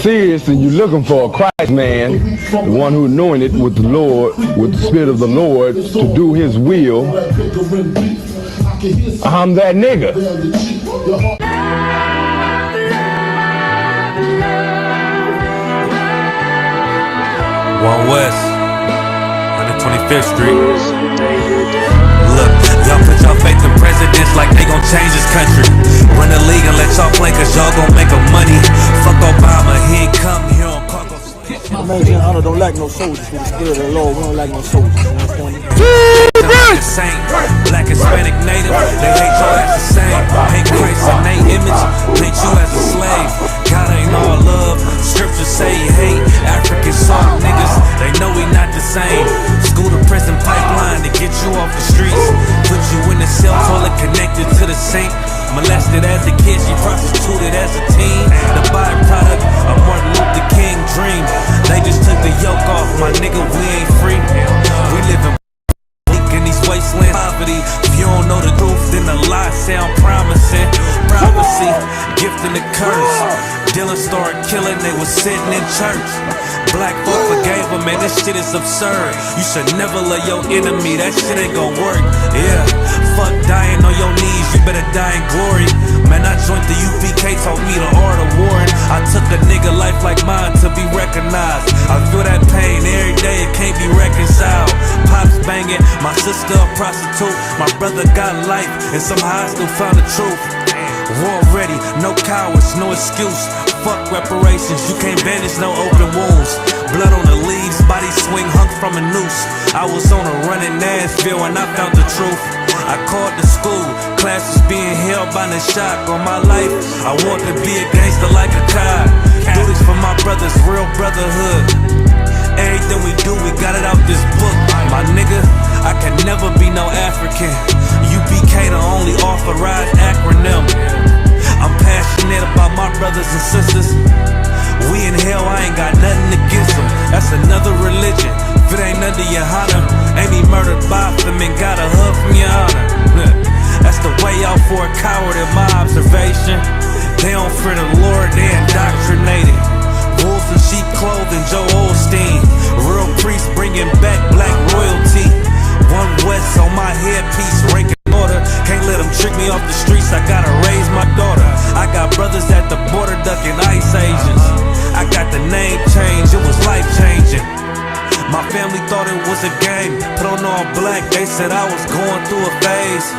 Serious and you're looking for a Christ man, the one who anointed with the Lord, with the Spirit of the Lord to do his will, I'm that nigga. One West, 125th Street. Look, y'all put y'all faith in presidents like they gon' change this country. Run the league and let y'all play cause y'all gon' make a money. Fuck Obama, he ain't come here on cargo. Imagine I don't like no soldiers with the spirit of the Lord. We don't like no soldiers. You understand me? Saint, black, Hispanic, native, they hate y'all as the same. Hate Christ in they image, paint you as a slave. God ain't all love, scriptures say he hate African soft niggas, they know we not the same. School to prison pipeline to get you off the streets. Put you in the cell toilet connected to the sink. Molested as a kid, she prostituted as a teen. The byproduct of Martin Luther King dream. They just took the yoke off, my nigga, we ain't free. We live in these wasteland poverty. If you don't know the truth, then the lies sound promising. Prophecy, gift and the curse. Dylan started killing, they was sitting in church. Black folk forgave him, man, this shit is absurd. You should never love your enemy, that shit ain't gon' work. Yeah, fuck dying on your knees, you better die in glory. Man, I joined the UPK, taught me the art of warring. I took a nigga life like mine to be recognized. I feel that pain every day, it can't be reconciled. Pops banging, my sister a prostitute. My brother got life, and somehow I still found the truth. War ready, no cowards, no excuse. Fuck reparations, you can't bandage no open wounds. Blood on the leaves, body swing hung from a noose. I was on a run in Nashville and I found the truth. I called the school, classes being held by the shock on my life. I want to be a gangster like a cop. Do this for my brothers, real brotherhood. Everything we do, we got it out this book. My nigga, I can never be no African. UPK the only authorized acronym. I'm passionate about my brothers and sisters. We in hell, I ain't got nothing against them. That's another religion. If it ain't under YAHANNA, ain't me murdered by them and got a hug from your honor. That's the way out for a coward in my observation. They don't fear the Lord, they indoctrinated. Wolves in sheep clothing, Joe Osteen. Real priest bringing back black royalty. One West on my headpiece, ranking order. Can't let them trick me off the streets, I gotta raise my daughter. I got brothers at the border ducking ICE agents. I got the name change, it was life changing. My family thought it was a game, put on all black, they said I was going through a phase.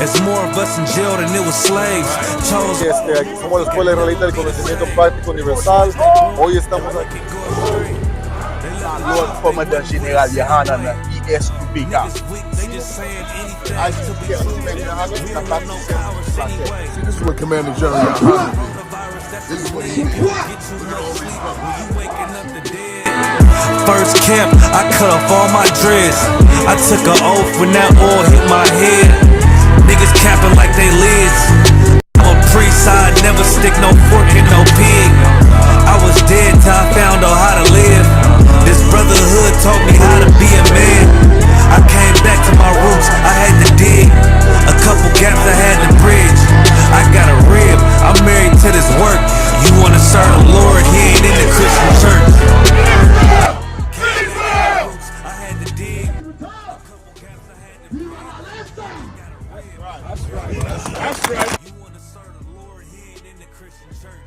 It's more of us in jail than it was slaves. Aquí somos la Escuela Israelita del Conocimiento Práctico Universal. Hoy estamos aquí. Lord Commander General YAHANNA, I.S.U.P.K. This is what Commander General YAHANNA did. This is what he did. First camp, I cut off all my dreads. I took an oath when that oil hit my head. Niggas capping like they lids. I'm a priest, I never stick no fork in no pig. I was dead till I found out how to live. This brotherhood taught me how to be a man. I came back to my roots, I had to dig. A couple gaps I had to bridge. I got a rib, I'm married to this work. You wanna serve the Lord, he ain't in the Christian church. I had to dig. That's right. You wanna serve the Lord, he ain't in the Christian church.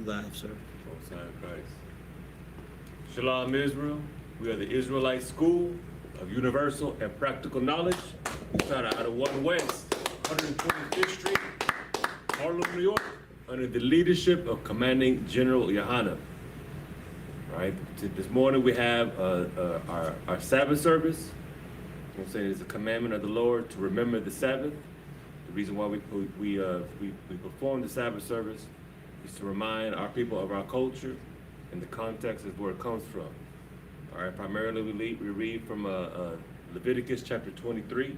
Live, sir. Most High in Christ. Shalom, Israel. We are the Israelite School of Universal and Practical Knowledge. We started out of 1 West, 125th Street, Harlem, New York, under the leadership of Commanding General YAHANNA. All right. This morning we have our Sabbath service. I'm saying it's a commandment of the Lord to remember the Sabbath. The reason why we perform the Sabbath service is to remind our people of our culture and the context of where it comes from. All right, primarily we read from Leviticus chapter 23.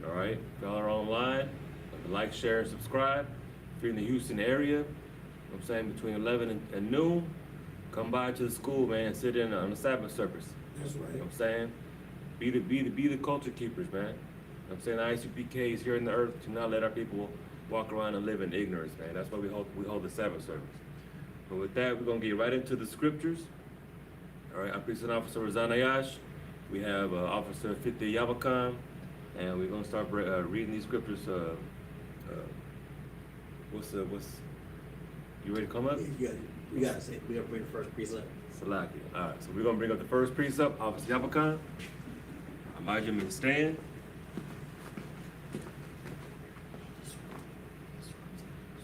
All right, if y'all are online, like, share, and subscribe. If you're in the Houston area, I'm saying between 11 and noon, come by to the school, man, and sit in on the Sabbath service. That's right. You know what I'm saying? Be the culture keepers, man. You know what I'm saying? I.S.U.P.K is here on the earth to not let our people walk around and live in ignorance, man. That's why we hold the Sabbath service. But with that, we're gonna get right into the scriptures. All right, I'm Precinct Officer Razanayash. We have Officer 50 Yabakam, and we're gonna start reading these scriptures. You ready to come up? We gotta say, we gotta bring the first precept. Salaki. All right, so we're gonna bring up the first precept, Officer Yabakam. Imagine him stand.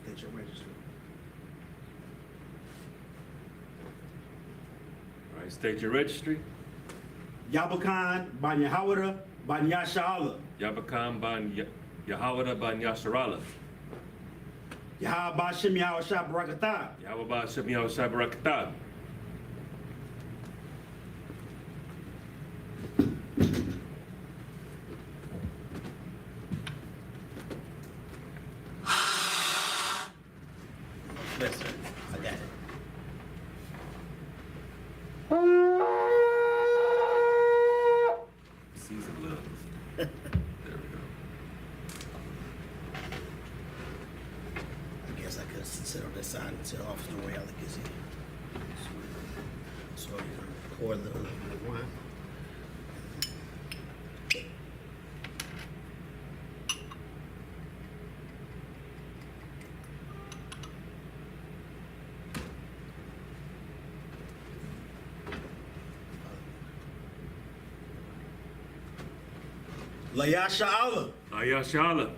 State your registry. All right, state your registry. Yabakan ban Yahawada ban Yashala. Yabakam ban Yahawada ban Yasharala. Yahaba Shim Yahawasha Barakata. Yahweh Shem Yahushua Barakatah. Listen, I got it. Season love. There we go. I guess I could sit on this side until Officer Royale gets here. So you can pour a little wine. Layasha Allah. Ayashala.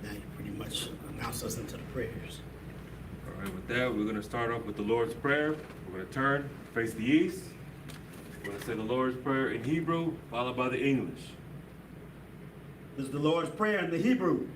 Now you pretty much announce us into the prayers. All right, with that, we're going to start off with the Lord's Prayer. We're going to turn, face the east. We're going to say the Lord's Prayer in Hebrew, followed by the English. This is the Lord's Prayer in the Hebrew.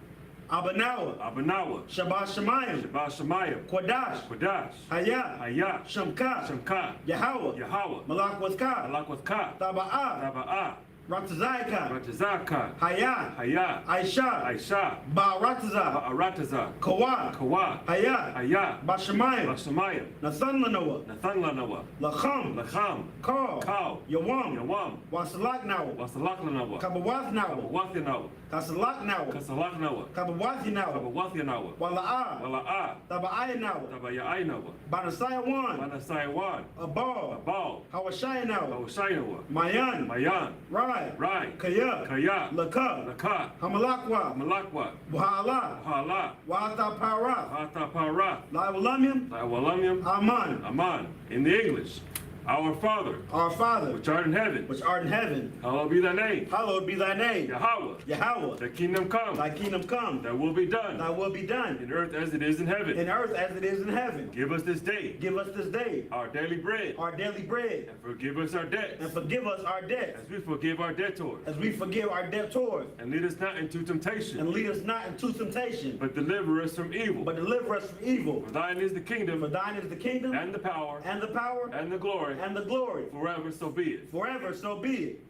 Abanawa. Abanawa. Shabbat Shemayim. Shabbat Shemayim. Quadash. Quadash. Hayah. Hayah. Shamka. Shamka. Yahweh. Yahweh. Malakwazka. Malakwazka. Taba'ah. Taba'ah. Ratazaika. Ratazaka. Hayah. Hayah. Aisha. Aisha. Ba'arataza. Arataza. Kawa. Kawa. Hayah. Hayah. Bashamayim. Bashamayim. Nathan Lanoa. Nathan Lanawa. Lacham. Lacham. Kal. Kal. Yawam. Yawam. Wasalak Nawa. Wasalak Lanawa. Kabawath Nawa. Wathinawa. Kasalak Nawa. Kasalak Nawa. Kabawathi Nawa. Wathinawa. Wala'a. Wala'a. Taba'aya Nawa. Tabayainawa. Banasaya Wan. Manasaiwan. Abal. Abal. Hawashaya Nawa. Hawashainawa. Mayan. Mayan. Rai. Rai. Kaya. Kaya. Laka. Laka. Hamalakwa. Malakwa. Wahala. Hala. Wata Para. Hata Para. Laiwalamim. Lawalamium. Aman. Aman. In the English. Our Father, Our Father, which art in heaven, which art in heaven, hallowed be thy name. hallowed be thy name. Yahweh. Yahweh. Thy kingdom come. Thy kingdom come. Thy will be done. Thy will be done. In earth as it is in heaven. In earth as it is in heaven. Give us this day Give us this day our daily bread. our daily bread. And forgive us our debts. And forgive us our debts As we forgive our debtors. as we forgive our debtors. And lead us not into temptation. And lead us not into temptation, But deliver us from evil. but deliver us from evil. For thine is the For kingdom. thine is the kingdom And the power. and the power And the glory. and the glory. Forever so be it. Forever so be it.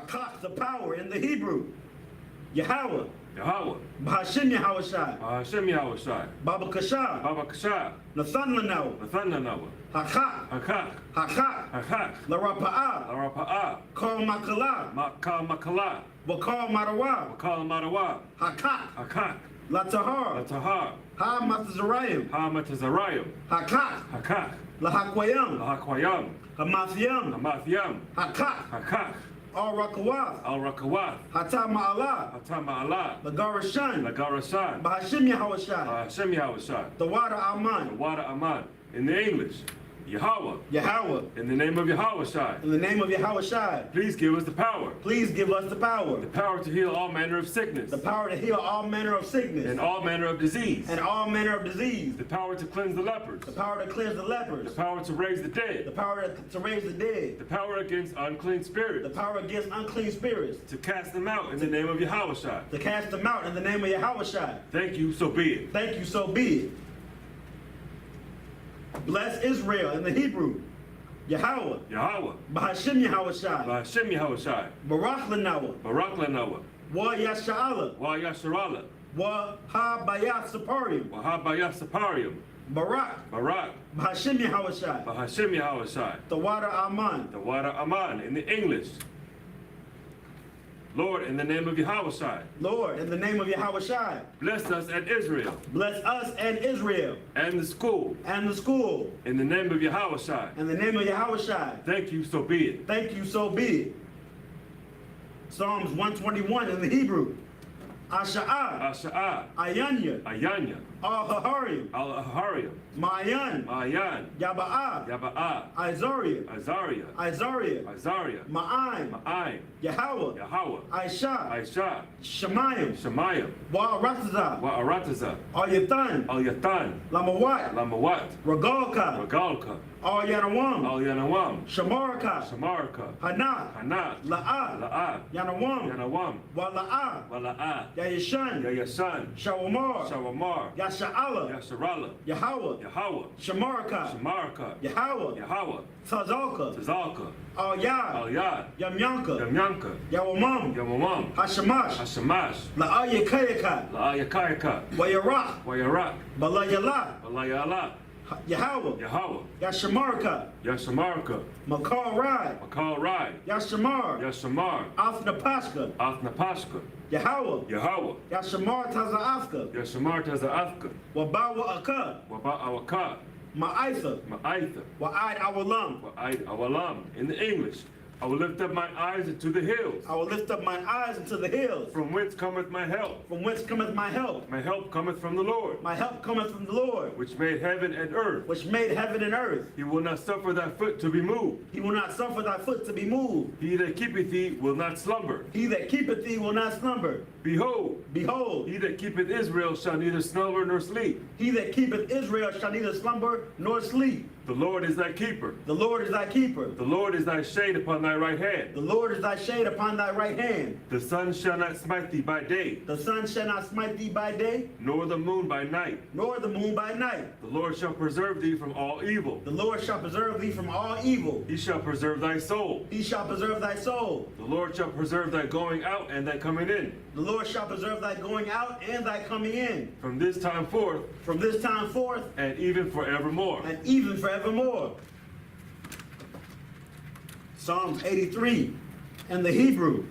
HaKach, the power in the Hebrew. Yahweh. Yahweh. B'Hashem Yahawashi. Hashem Yahushai. Baba Kasha. Baba Kasha. Nathan Lanawa. Nathanawa. HaKach. Hakak. HaKach. Hakak. Larapa'ah. Arapa'a. Kal Makala. Makal Makala. Wakal Marawa. Makal Marawa. HaKach. Hakak. Latahar. Latahar. Ha Matazarayim. Hamatazarayim. HaKach. Hakak. Lahakwayam. Lahakwayam. Hamathiam. Hamathiam. HaKach. Hakak. Al Rakawath. Al Rakawath. Hatama Allah. Hatama Allah. Lagarashan. Lagarashan. B'Hashem Yahawashi. Hashem Yahushai. The water Aman. Wada Aman. In the English, Yahweh. Yahweh. In the name of Yahushai. In the name of Yahawashi. Please give us the power. Please give us the power. The power to heal all manner of sickness. The power to heal all manner of sickness. And all manner of disease. And all manner of disease. The power to cleanse the lepers. The power to cleanse the lepers. The power to raise the The dead. power to raise the dead. The power against unclean spirits. The power against unclean spirits. To cast them out in the name of Yahushai. To cast them out in the name of Yahawashi. Thank you, so be it. Thank you, so be it. Bless Israel in the Hebrew. Yahweh. Yahweh. B'Hashem Yahawashi. Hashem Yahushai. Barak Lanawa. Barak Lanawa. Wa Yasha'ala. Wa Yasharala. Wa Ha Bayat Saparium. Wa Habayah Saparium. Barak. Barak. B'Hashem Yahawashi. Hashem Yahushai. The water Aman. The water Aman in the English. Lord, in the name of Yahushai. Lord, in the name of Yahawashi. Bless us and Israel. Bless us and Israel. And the school. And the school. In the name of Yahushai. In the name of Yahawashi. Thank you, so be it. Thank you, so be it. Psalms 121 in the Hebrew. Asha'ah. Asha'ah. Ayanya. Ayanya. Al-Haharim. Al-Ahariam. Ma'ayan. Ayan. Yaba'ah. Yaba'ah. Isariah. Azaria. Isariah. Azaria. Ma'aim. Ma'aim. Yahweh. Yahweh. Aisha. Aisha. Shemayim. Shemayim. Wa'aratazah. Wa'arataza. Al-Yathan. Al-Yatan. Lamawat. Lamawat. Ragalka. Regalka. Al-Yanawam. Al-Yanawam. Shamarka. Shamarka. Hanat. Hanat. La'ah. La'ah. Yanawam. Yanawam. Wala'ah. Wala'ah. Yayishan. Yayasan. Shawamar. Shawamar. Yasha'ala. Yasharala. Yahweh. Yahweh. Shamarka. Shamarka. Yahweh. Yahweh. Tazalka. Tazalka. Al-Yad. Al-Yad. Yamyanka. Yamyanka. Yawamam. Yamamam. Hashamash. Hashamash. La'ayakayaka. La'ayakayaka. Wayarach. Wayarak. Balayala. Walayala. Yahweh. Yahweh. Yashamarka. Yashamarka. Makal Rai. Makal Rai. Yashamar. Yashamar. Afnapashka. Athnapashka. Yahweh. Yahweh. Yashamar Tazaafka. Yashamar Taza'afka. Wabawa Aka. Waba'awaka. Ma'aitha. Ma'aitha. Wa'ad Awalam. Wa'aid awalam. In the English, I will lift up my eyes into the hills. I will lift up mine eyes into the hills. From whence cometh my help? From whence cometh my help? My help cometh from the Lord, My help cometh from the Lord, which made heaven and earth. which made heaven and earth. He will not suffer thy foot to be moved. He will not suffer thy foot to be moved. He that keepeth thee will not slumber. He that keepeth thee will not slumber. Behold, Behold, he that keepeth Israel shall neither slumber nor sleep. he that keepeth Israel shall neither slumber nor sleep. The Lord is thy keeper. The Lord is thy keeper. The Lord is thy shade upon thy right hand. The Lord is thy shade upon thy right hand. The sun shall not smite thee by day, The sun shall not smite thee by day, nor the moon by night. nor the moon by night. The Lord shall preserve thee from all evil. The Lord shall preserve thee from all evil. He shall preserve thy soul. He shall preserve thy soul. The Lord shall preserve thy going out and thy coming in. The Lord shall preserve thy going out and thy coming in. From this time forth From this time forth and even forevermore. and even forevermore. Psalms 83 in the Hebrew.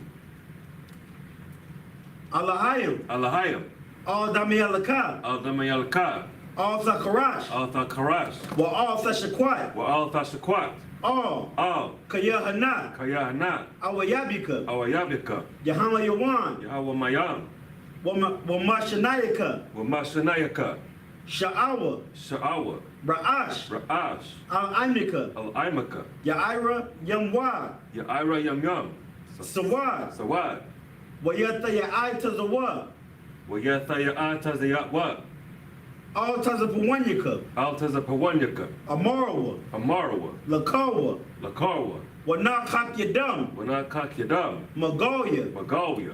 Allahayim. Allahayim. All Damialaka. Al-Damayalka. All Thakarash. Al-Thakarash. Wa all Thashakwat. Wa al-Tashakwat. All Al. Kayahanna. Kayahana. Awayabika. Awayabika. Yahama Yawan. Yahweh Mayam. Wamashanayaka. Wa Mashanayaka. Sha'awa. Sha'awa. Ra'ash. Ra'ash. Al-Aimika. Al-Aimaka. Ya'ira Yamwa. Ya'ira Yam Yam. Sawad. Sawad. Wayata Ya'ai Tazawad. Wayathaya'atazayatwa. All Tazapawanyaka. Altazapawanyaka. Amarawa. Amarawa. Lakawa. Lakarwa. Wanakak Yadam. Wanakak Yadam. Magoya. Magalia.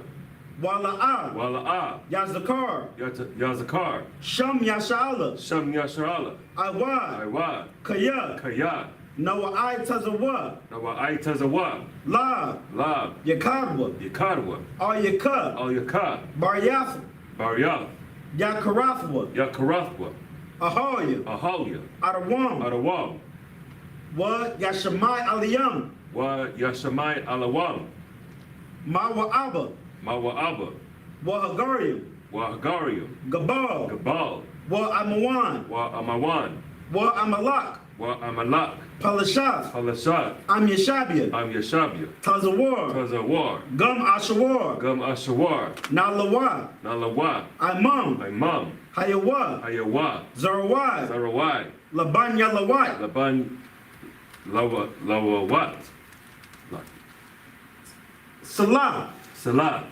Wala'a. Wala'a. Yazakar. Yazakar. Sham Yasha'ala. Sham Yasharala. Iwad. Iwad. Kaya. Kaya. Noah I Tazawa, Noah I Tazawa, La, Lab, Yakadwa, Yakadwa, Al-Yakub, Al-Yakab, Baryath, Baryath, Yakarathwa, Yakarathwa, Ahoya, Ahalia, Adawam, Adawam, Wa Yashamai Aliyam, Wa Yashamai Alawam, Mawa Abba, Mawa'aba, Wa Hagarium, Wa Hagarium, Gabal, Gabal, Wa Amawan, Wa Amawan, Wa Amalak, Wa Amalak, Palashath, Palashat, Am Yashabia, Am Yashabia, Tazawar, Tazawar, Gum Ashawar, Gum Ashawar, Nalawa, Nalawa, Imam, Imam, Hayawa, Ayawa, Zarawai, Sarawai, Laban Yalawai, Laban, Lawawat, Salah, Salah,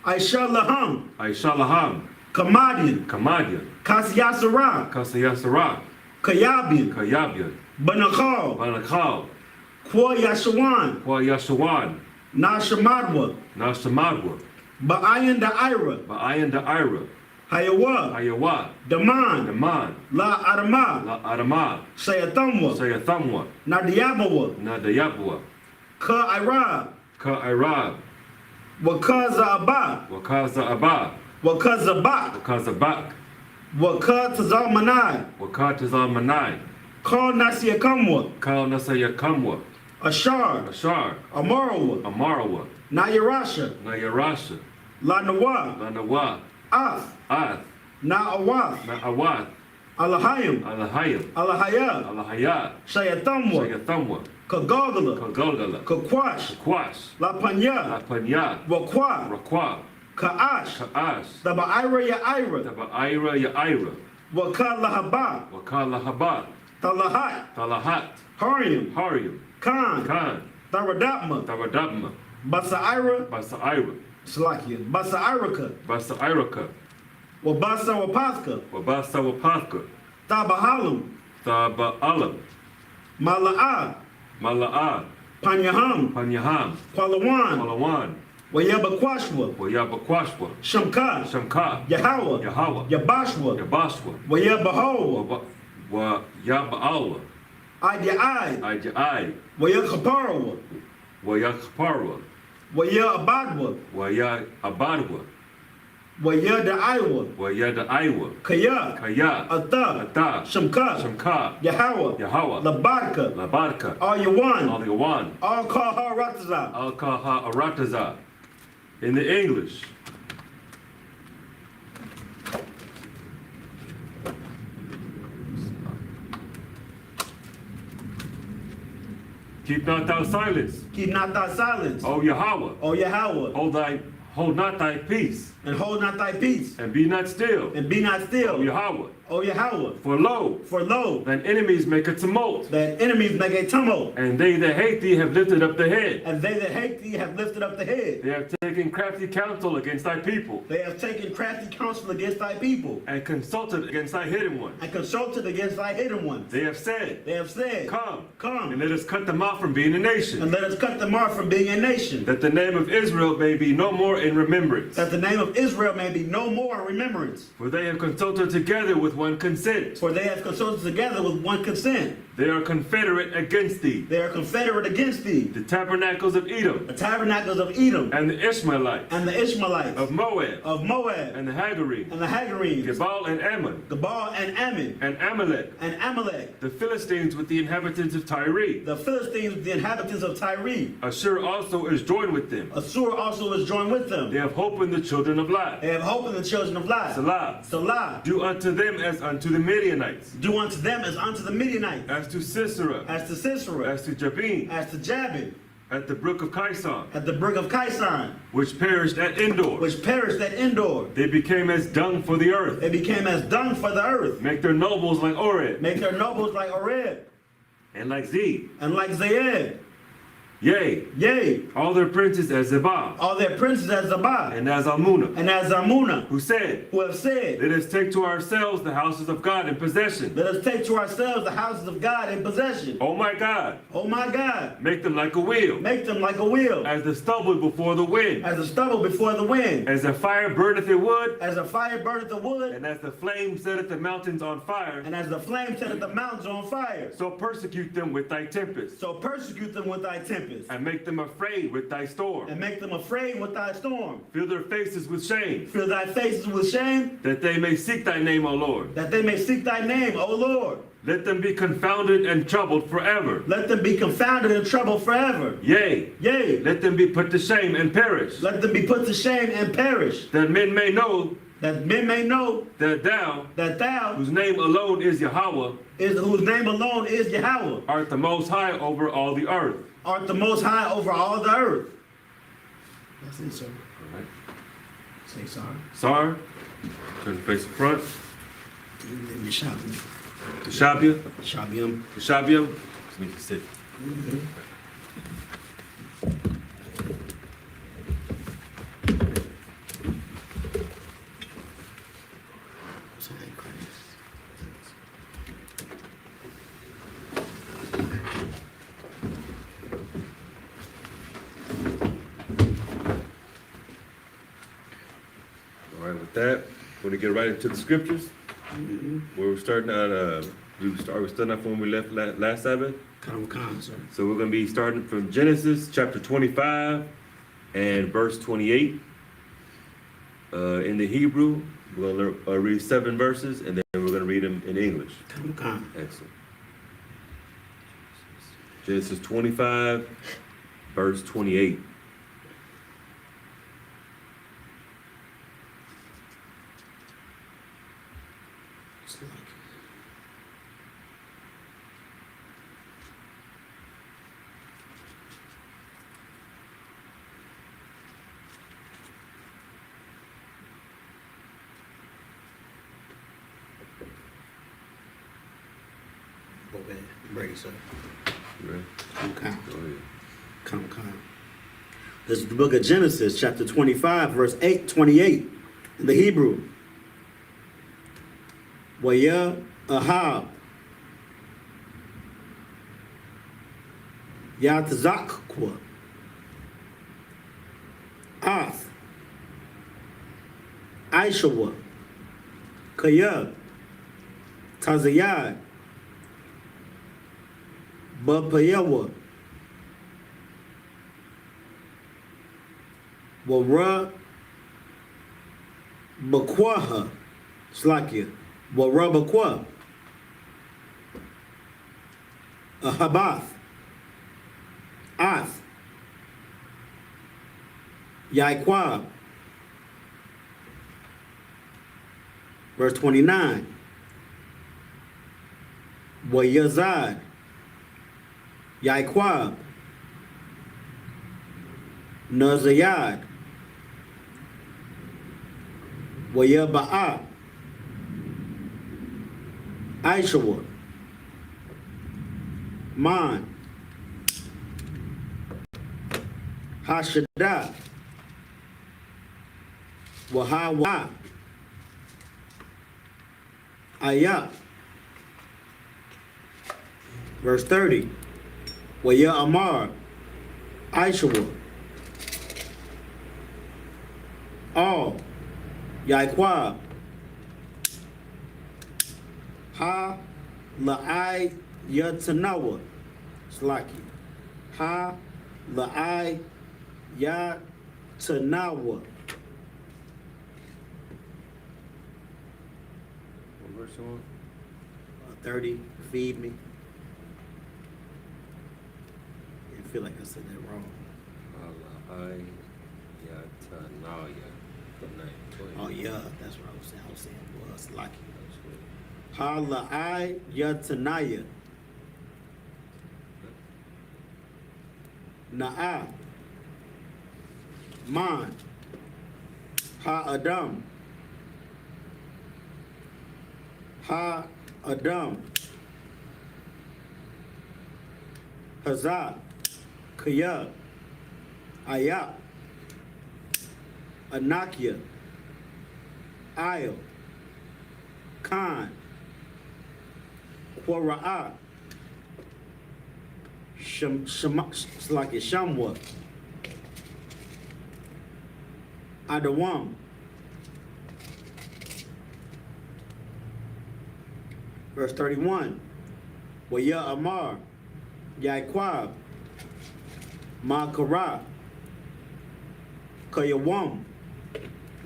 Aisha Laham, Aishalaham, Kamadian, Kamadian, Kasiyasara, Kasayasara, Kayabian, Kayabian, Banakal, Banakal, Kwa Yashawan, Kwa Yashawan, Nashamadwa, Nashamadwa, Ba'ayan Da'ira, Ba'ayan Da'ira, Hayawa, Ayawa, Daman, Daman, La Adama, La Adama, Sayathamwa, Sayathamwa, Nadiabawa, Nadayabwa, Ka Irab, Ka Irab, Wakaza Abba, Wakaza Abba, Wakaza Bak, Wakaza Bak, Wakatazal Manai, Wakatazal Manai, Kal Nasiakamwa, Kal Nasayakamwa, Ashar, Ashar, Amarawa, Amarawa, Nayarasha, Nayarasha, Lanawa, Lanawa, Ath, Ath, Na'awath, Na'awath, Alahayim, Alahayim, Alahaya, Alahayat, Shayathamwa, Sayathamwa, Kagogala, Kagolgala, Kakwash, Kwash, Lapanya, Lapanya, Wakwa, Rakwa, Ka'ash, Ka'ash, Taba'ira Ya'ira, Taba'ira Ya'ira, Wakalahabah, Wakalahabat, Talahat, Talahat, Harium, Harium, Khan, Khan, Tharadapma, Taradabma, Basaira, Basaira, Slakia, Basairaka, Basairaka, Wabasa Wapaska, Wabasa Wapathka, Tabahalum, Taba'alam, Mala'a, Mala'ah, Panyaham, Panyaham, Palawan, Malawan, Wayabakwashwa, Wayabakwashwa, Shamka, Shamka, Yahweh, Yahweh, Yabashwa, Yabashwa, Wayabahoa, Yaba'alwa, Adyai, Ajai, Wayakaparawa, Wayakparwa, Wayabadwa, Wayabadwa, Wayadaiwa, Wayadaiwa, Kaya, Kaya, Atha, Ata, Shamka, Shamka, Yahweh, Yahweh, Labarka, Labarka, Al-Yawan, Al-Yawan, Al-Kahar-Ratazah, Al-Kaha Arataza. In the English, keep not thou silence, Keep not thy silence, O Yahweh, O Yahweh, hold not thy peace, and hold not thy peace, and be not still, and be not O still, Yahweh. O Yahweh. For lo, For lo, thine enemies make a tumult, that enemies make a tumult, and they that hate thee have lifted up the head. and they that hate thee have lifted up the head. They have taken crafty counsel against thy people, They have taken crafty counsel against thy people, and consulted against thy hidden ones. and consulted against thy hidden ones. They have said, They have said, Come, Come, and let us cut them off from being a nation, and let us cut them off from being a nation, that the name of Israel may be no more in remembrance. that the name of Israel may be no more in remembrance. For they have consulted together with one consent. For they have consulted together with one consent. They are confederate against thee, They are confederate against thee, the tabernacles of Edom, the tabernacles of Edom, and the Ishmaelites, and the Ishmaelites, of Moab, and and the Hagarenes, the Hagarenes, Gebal and Ammon, Gebal and Ammon, and Amalek, and Amalek, the Philistines with the inhabitants of Tyre. the Philistines with the inhabitants of Tyre. Ashur also is joined with them. Assur also is joined with them. They have hope in the children of Lot. They have hope in the children of Lot. Salah. Salah. Do unto them as unto the Midianites, Do unto them as unto the Midianites, as to Sisera, as to Sisera, as to Jabin, as to Jabin, at the brook of Kison, at the brook of Kison, which perished at Endor. which perished at Endor. They became as dung for the earth. They became as dung for the earth. Make their nobles like Oreb, Make their nobles like Oreb, and like Zeb, and like Zayed, Yea, Yea, all their princes as Zabah, all their princes as Zabah, and as Almunah, and as Zarmuna, who said, who have said, let us take to ourselves the houses of God in possession. let us take to ourselves the houses of God in possession. O my God, Oh my God, make them like a wheel, make them like a wheel, as the stubble before the wind, as a stubble before the wind, as a fire burneth the wood, as a fire burneth the wood, and as the flame setteth the mountains on fire. and as the flame setteth the mountains on fire. So persecute them with thy tempest, So persecute them with thy tempest, and make them afraid with thy storm. and make them afraid with thy storm. Fill their faces with shame, Fill thy faces with shame, that they may seek thy name, O Lord. that they may seek thy name, O Lord. Let them be confounded and troubled forever. Let them be confounded and troubled forever. Yea, Yea, let them be put to shame and perish, let them be put to shame and perish, that men may know that men may know that thou, that thou, whose name alone is Yahweh, whose name alone is Yahweh, art the most high over all the earth. art the most high over all the earth. That's it, sir. All right. Say sorry. Sar, turn the face in front. Let me shop him. To Shabia, Shop him. to Shabia. Just need to sit. All right, with that, we're gonna get right into the scriptures. Where we're starting at, we're starting off when we left last Sabbath. Come, sir. So we're gonna be starting from Genesis chapter 25 and verse 28. In the Hebrew, we're gonna read 7 verses, and then we're gonna read them in English. Come. Excellent. Genesis 25, verse 28. Okay, ready, sir. You ready? Come. Go ahead. Come. This is the book of Genesis, chapter 25, verse 28, in the Hebrew. YAHANNA Isupk I.S.U.P.K Tazayad Bapayawa Wara Bakwaha Slakia Wara Bakwa Ahabath Ath Yaiqua. Verse 29. Wayazad Yaiqua Nazayad Wayaba'a Aishawa Man Hashada Wahawa Ayah. Verse 30. Waya Amar Aishawa All Yaiqua Ha La'ai Yatanawa Slaki Ha La'ai Yatanawa. What verse you want? 30, feed me. I feel like I said that wrong. Oh yeah, that's what I was saying. I was saying was lucky. Hala'ai Yatanaya. Na'a. Man. Ha-Adam. Ha-Adam. Hazah. Kaya, I.S.U.P.K, Anakia, Io, Khan, Quara'a, Shamwa, Adawam. Verse 31. Waya Amar, Yaquab, Makara, Kayawam,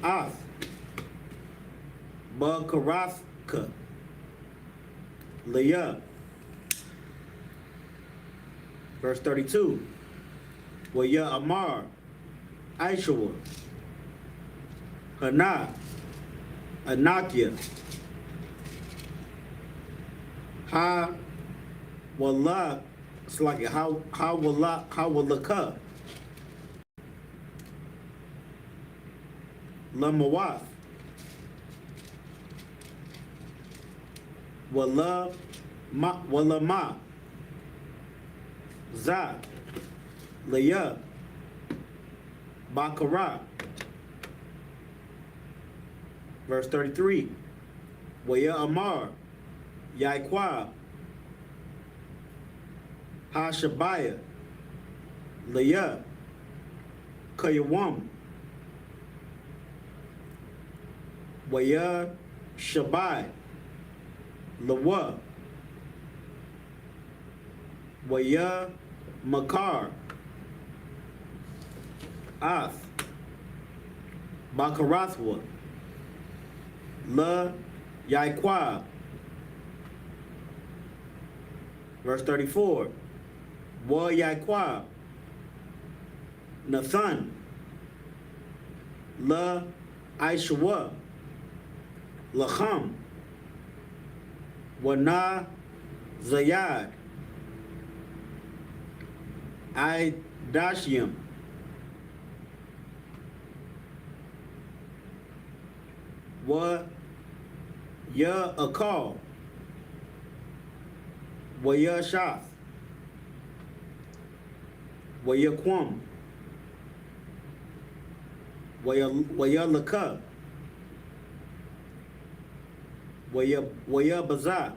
Af, Bakarathka, Leah. Verse 32. Waya Amar, Aishua, Hana, Anakia, Ha Wallah, it's like how Wallaka, Lamawath, Wallah Ma, Za, Leah, Bakara. Verse 33. Waya Amar, Yaquab, Hashabiah, Leah, Kayawam, Waya Shabai, Lawa, Waya Makar, Ath, Bakarathwa, La Yaquab. Verse 34. Wa Yaquab, Nathan, La I.S.U.P.K, Lacham, Wana Zayad, I.Dashiam, Wa Ya-Akal, Wa Ya-Shath, Wa Ya-Quam, Wa Ya-Laka, Wa Ya-Baza,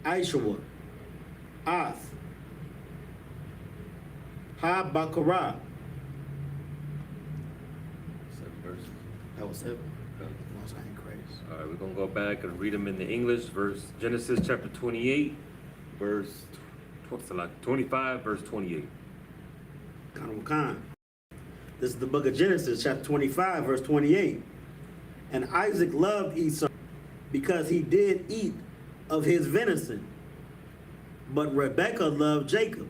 Aishua, Ath, Ha-Bakara. 7 verses. That was 7. Okay. Most ain't crazy. All right, we're gonna go back and read them in the English. Genesis chapter 28, verse 25, verse 28. This is the book of Genesis, chapter 25, verse 28. And Isaac loved Esau because he did eat of his venison, but Rebekah loved Jacob.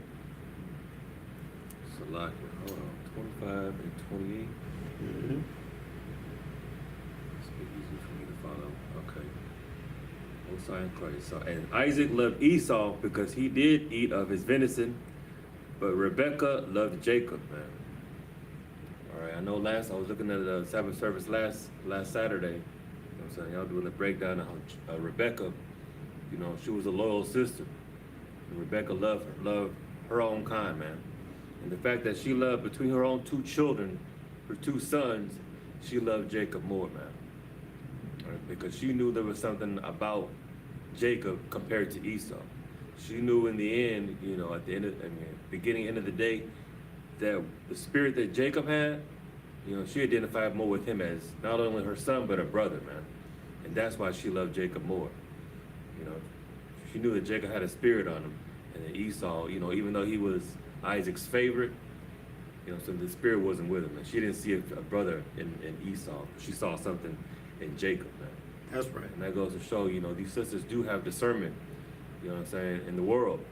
Salak, hold on, 25 and 28. Mm-hmm. It's easy for me to follow. Okay. Most High in Christ. So, and Isaac loved Esau because he did eat of his venison, but Rebekah loved Jacob, man. All right, I know I was looking at the Sabbath service last Saturday. You know what I'm saying? Y'all doing the breakdown of how Rebekah, you know, she was a loyal sister. And Rebekah loved her own kind, man. And the fact that she loved between her own 2 children, her 2 sons, she loved Jacob more, man. All right, because she knew there was something about Jacob compared to Esau. She knew in the end, you know, at the end of, beginning, end of the day, that the spirit that Jacob had, you know, she identified more with him as not only her son, but her brother, man. And that's why she loved Jacob more. You know, she knew that Jacob had a spirit on him, and that Esau, you know, even though he was Isaac's favorite, you know, so the spirit wasn't with him. And she didn't see a brother in Esau. She saw something in Jacob, man. That's right. And that goes to show, you know, these sisters do have discernment, you know what I'm saying, in the world.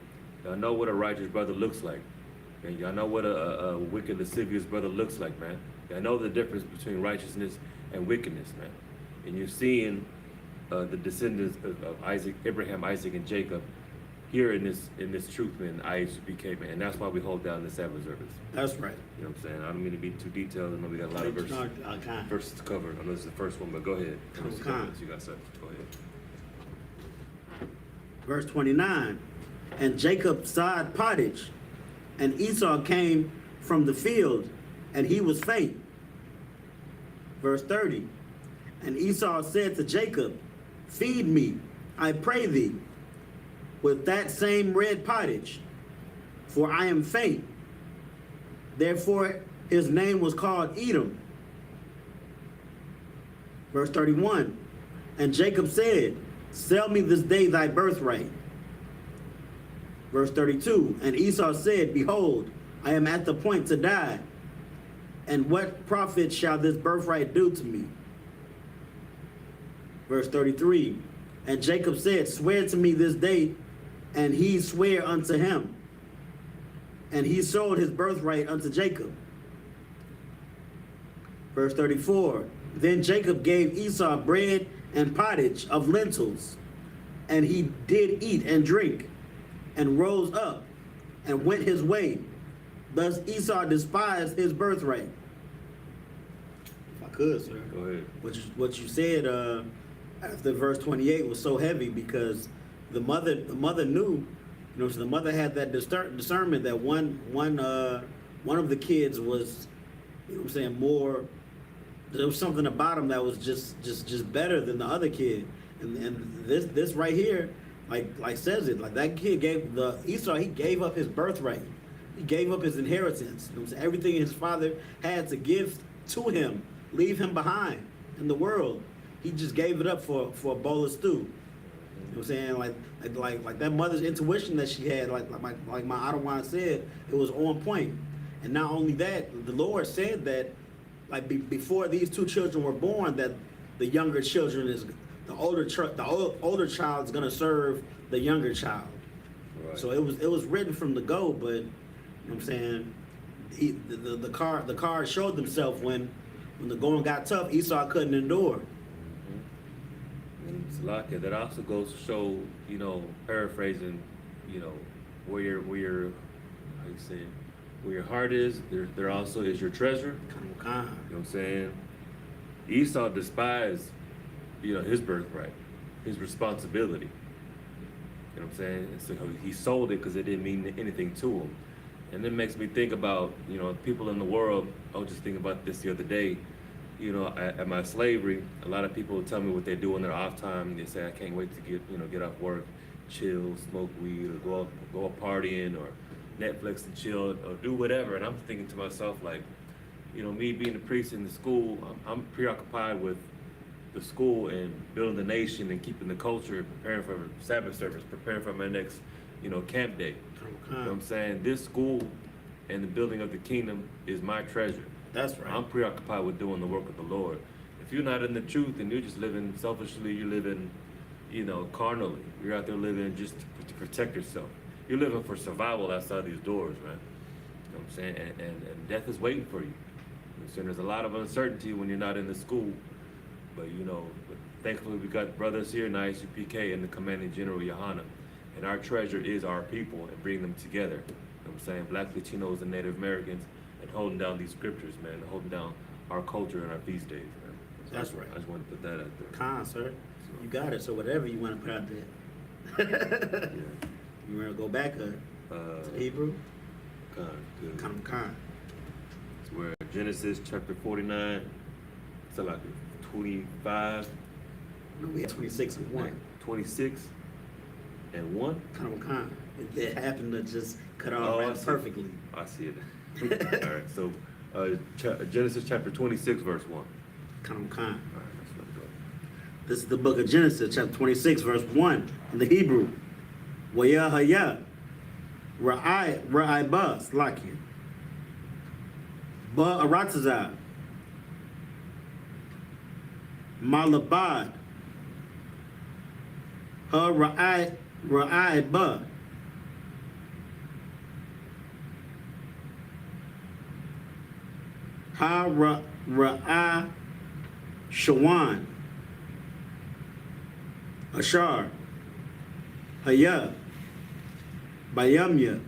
Y'all know what a righteous brother looks like. And y'all know what a wicked, lascivious brother looks like, man. Y'all know the difference between righteousness and wickedness, man. And you're seeing the descendants of Isaac, Abraham, Isaac, and Jacob here in this truth, man, I.S.U.P.K, man. And that's why we hold down the Sabbath service. That's right. You know what I'm saying? I don't mean to be too detailed. I know we got a lot of verses to cover. I know this is the first one, but go ahead. You got something. Go ahead. Verse 29. And Jacob sod pottage, And Esau came from the field, and he was faint. Verse 30. And Esau said to Jacob, feed me, I pray thee, with that same red pottage, for I am faint. Therefore his name was called Edom. Verse 31. And Jacob said, sell me this day thy birthright. Verse 32. And Esau said, behold, I am at the point to die, and what profit shall this birthright do to me? Verse 33. And Jacob said, swear to me this day, and he sware unto him. And he sold his birthright unto Jacob. Verse 34. Then Jacob gave Esau bread and pottage of lentils, and he did eat and drink, and rose up, and went his way. Thus Esau despised his birthright. If I could, sir. Go ahead. What you said after verse 28 was so heavy, because the mother knew, so the mother had that discernment that one of the kids was, more. There was something about him that was just better than the other kid, and this right here, like says it, like that kid gave Esau, he gave up his birthright, he gave up his inheritance. Everything his father had to give to him, leave him behind in the world, he just gave it up for a bowl of stew. You know what I'm saying? Like that mother's intuition that she had, like my Adawan said, it was on point. And not only that, the Lord said that, before these two children were born, that the younger children is the older child is gonna serve the younger child. Right. So it was written from the go, but you know what I'm saying, the card showed themselves when the going got tough. Esau couldn't endure. And Salaka, that also goes to show, paraphrasing, where your how you say it, where your heart is, there also is your treasure. You know what I'm saying? Esau despised, his birthright, his responsibility. You know what I'm saying? And so he sold it because it didn't mean anything to him. And it makes me think about, people in the world. I was just thinking about this the other day. At my slavery, a lot of people tell me what they do in their off time. They say, I can't wait to get off work, chill, smoke weed, or go out partying, or Netflix and chill, or do whatever. And I'm thinking to myself, like, me being a priest in the school, I'm preoccupied with the school and building the nation and keeping the culture, preparing for Sabbath service, preparing for my next, camp day. You know what I'm saying? This school and the building of the kingdom is my treasure. That's right. I'm preoccupied with doing the work of the Lord. If you're not in the truth and you're just living selfishly, you're living, carnally. You're out there living just to protect yourself. You're living for survival outside these doors, man. You know what I'm saying? And death is waiting for you. So there's a lot of uncertainty when you're not in the school. But, thankfully we got brothers here in I.S.U.P.K. and the commanding general, YAHANNA. And our treasure is our people and bringing them together. You know what I'm saying? Black Latinos and Native Americans, and holding down these scriptures, man, holding down our culture and our feast days, man. So that's right. I just want to put that out there. Sir. You got it. So whatever you want to put out there. Yeah. You want to go back to Hebrew? Good. Khan. So we're at Genesis chapter 49. So like 25. No, we had 26 and 1. 26 and 1? Khan. It happened to just cut off perfectly. I see it. All right, so Genesis chapter 26, verse 1. Khan. All right, let's go. This is the book of Genesis, chapter 26, verse 1, in the Hebrew. YAHANNA, Ra'ai ba, Lufkin. Ba Aratazah, Malabad, Ha Ra'ai ba. Ha Ra'a Shawan, Ashar, Haya, Bayamya,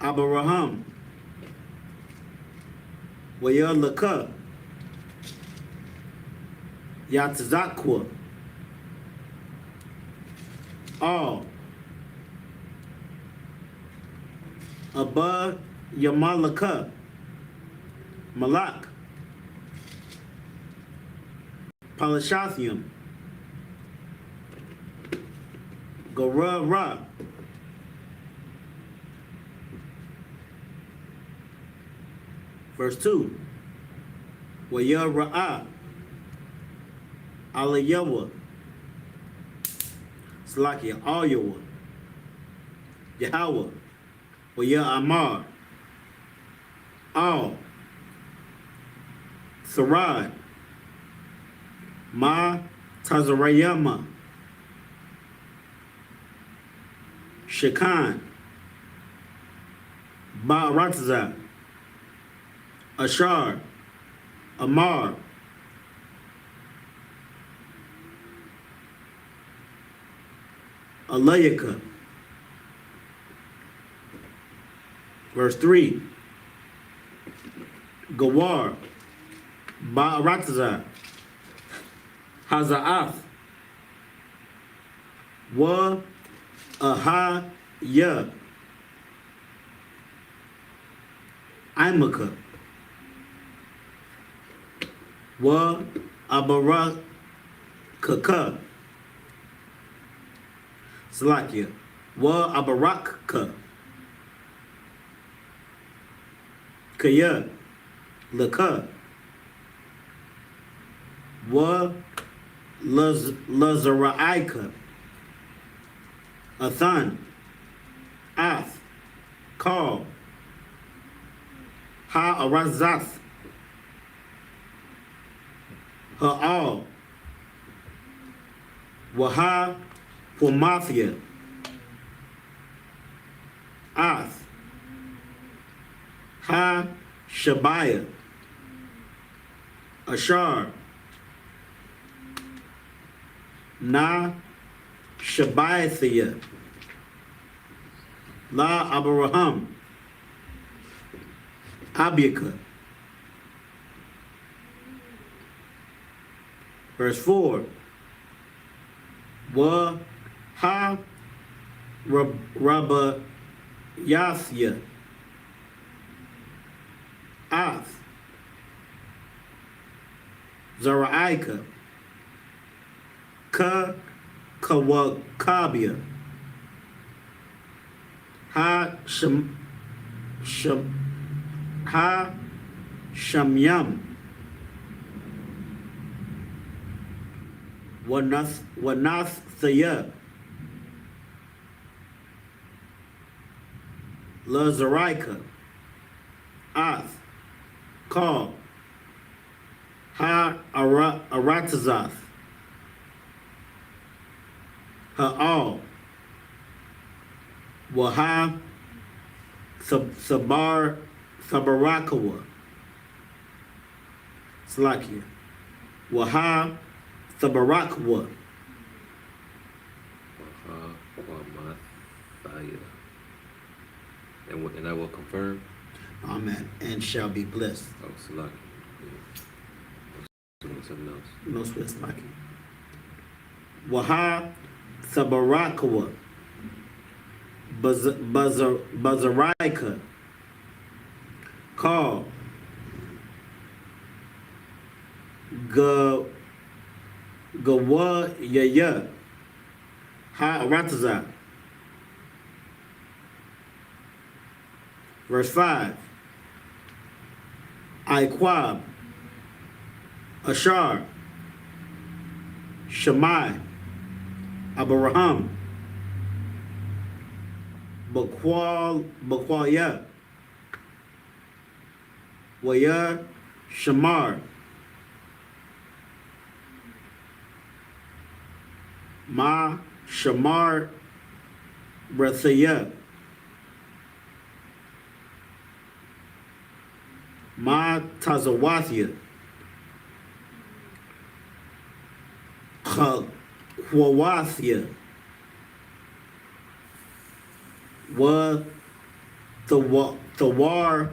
Abraham, Wayalaka, Yatzakwa, all, Abba Yamalaka, Malak, Palashathium, Ra. Verse 2. Waya Ra'ah, Alayawa, Slakia, Ayawa, Yahweh, Waya Amar, Al, Sarad, Ma Tazarayama, Shekan, Ba'aratza, Ashar, Amar, Alayaka. Verse 3. Gawar, Ba'aratza, Haza'ath, Wa Ahaya, I.S.U.P.K, Wa Abarakaka, Salakia, Wa Abarakka, Kaya, Laka, Wa Lazaraika, Athan, Ath, Call, Ha-Arazath, Ha'al, Waha, Pumathia, Ath, Ha-Shabaya, Ashar, Na, Shabathia, La Abraham, Abiyaka. Verse 4. Wa ha Rabba Yathya, Ath, Zaraika, Ka Kawakabia, Ha Shamyam, Wanathaya, Lazarika, Ath, Call, Ha Aratazath, Ha'al, Waha Sabarakawa, Slakia, Waha Sabarakwa, and I will confirm. Amen, and shall be blessed. Oh, Salaki. Doing something else. No sweat, Slakia. Waha Sabarakawa, Bazaraika, Call, Gawa Yaya, Ha Rataza. Verse 5. Iqab, Ashar, Shammai, Abraham, Bakwalya, Waya, Shamar, Ma, Shamar, Rathaya, Ma, Tazawathia, Kwawathia, Wa Thawar,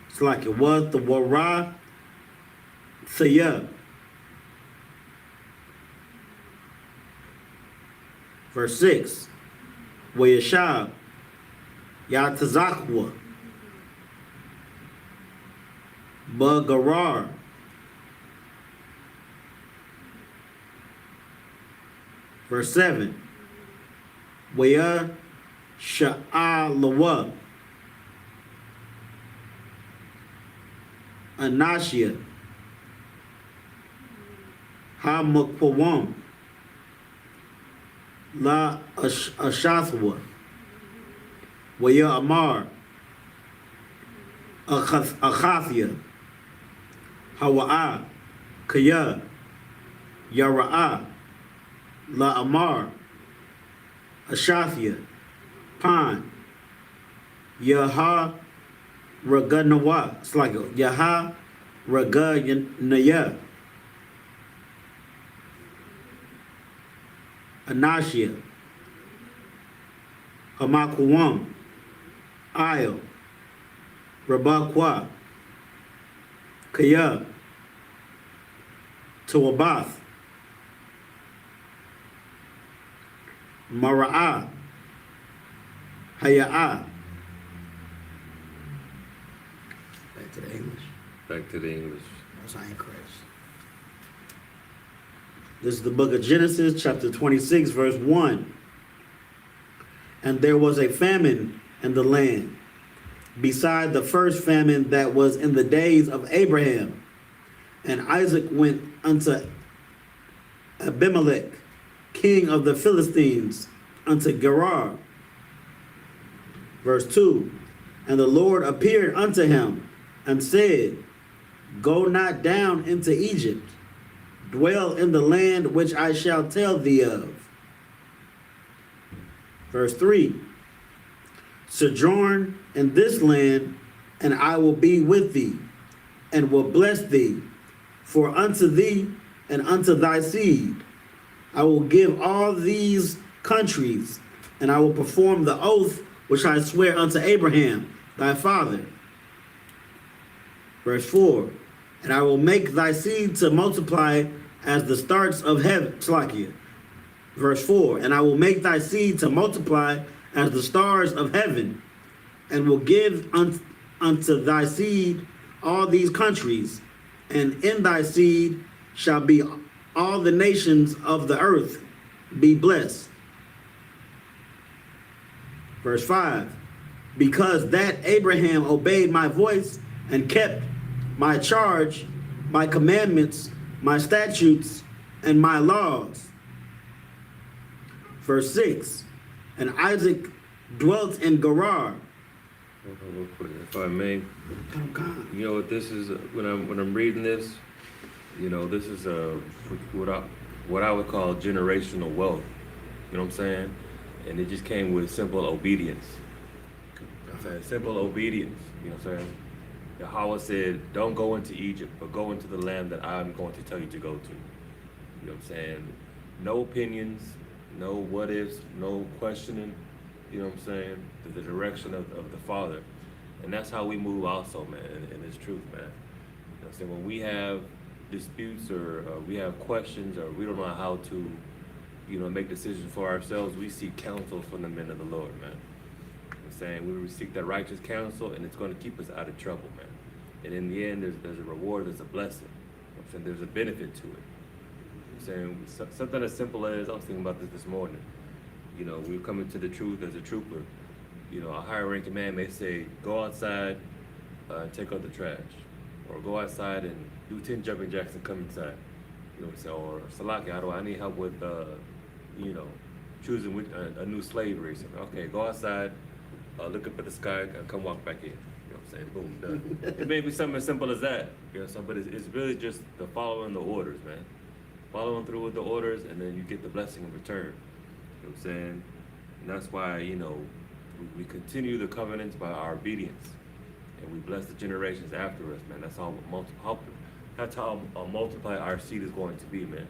it's like it was the Wara Thaya. Verse 6. Wayashab, Yatazakwa, Bagarar. Verse 7. Waya Sha'alawa. Anashia. Hamakwam. La Ashathwa. Waya Amar. Achathia. Hawa'a. Kaya. Yara'a. La Amar. Ashathia. Pan. Yaha Raganawa. It's like Yaha Raganaya. Anashia. Hamakuam. Ayo. Rabakwa. Kaya. Tawabath. Mara'a. Haya'a. Back to the English. Back to the English. Most High in Christ. This is the book of Genesis, chapter 26, verse 1. And there was a famine in the land, beside the first famine that was in the days of Abraham. And Isaac went unto Abimelech, king of the Philistines, unto Gerar. Verse 2. And the Lord appeared unto him and said, Go not down into Egypt, dwell in the land which I shall tell thee of. Verse 3. Sojourn in this land, and I will be with thee, and will bless thee, for unto thee and unto thy seed I will give all these countries, and I will perform the oath which I swear unto Abraham, thy father. Verse 4. And I will make thy seed to multiply as the stars of heaven. Slakia. Verse 4. And I will make thy seed to multiply as the stars of heaven, and will give unto thy seed all these countries, and in thy seed shall be all the nations of the earth be blessed. Verse 5. Because that Abraham obeyed my voice and kept my charge, my commandments, my statutes, and my laws. Verse 6. And Isaac dwelt in Gerar. Real quick, if I may, you know what this is, when I'm reading this, you know, this is what I would call generational wealth. You know what I'm saying? And it just came with simple obedience. You know what I'm saying? Simple obedience. You know what I'm saying? Yahweh said, don't go into Egypt, but go into the land that I'm going to tell you to go to. You know what I'm saying? No opinions, no what ifs, no questioning. You know what I'm saying? The direction of the Father. And that's how we move also, man, and it's truth, man. You know what I'm saying? When we have disputes or we have questions or we don't know how to, you know, make decisions for ourselves, we seek counsel from the men of the Lord, man. You know what I'm saying? We seek that righteous counsel, and it's going to keep us out of trouble, man. And in the end, there's a reward, there's a blessing. You know what I'm saying? There's a benefit to it. You know what I'm saying? Something as simple as, I was thinking about this morning. You know, we're coming to the truth as a trooper. You know, a higher ranking man may say, go outside and take out the trash. Or go outside and do 10 jumping jacks and come inside. You know what I'm saying? Or Salaki, I need help with, you know, choosing with a new slave race. Okay, go outside, look up at the sky, and come walk back in. You know what I'm saying? Boom, done. It may be something as simple as that. You know, but it's really just the following the orders, man. Following through with the orders, and then you get the blessing in return. You know what I'm saying? And that's why, you know, we continue the covenants by our obedience. And we bless the generations after us, man. That's how multiply our seed is going to be, man. You know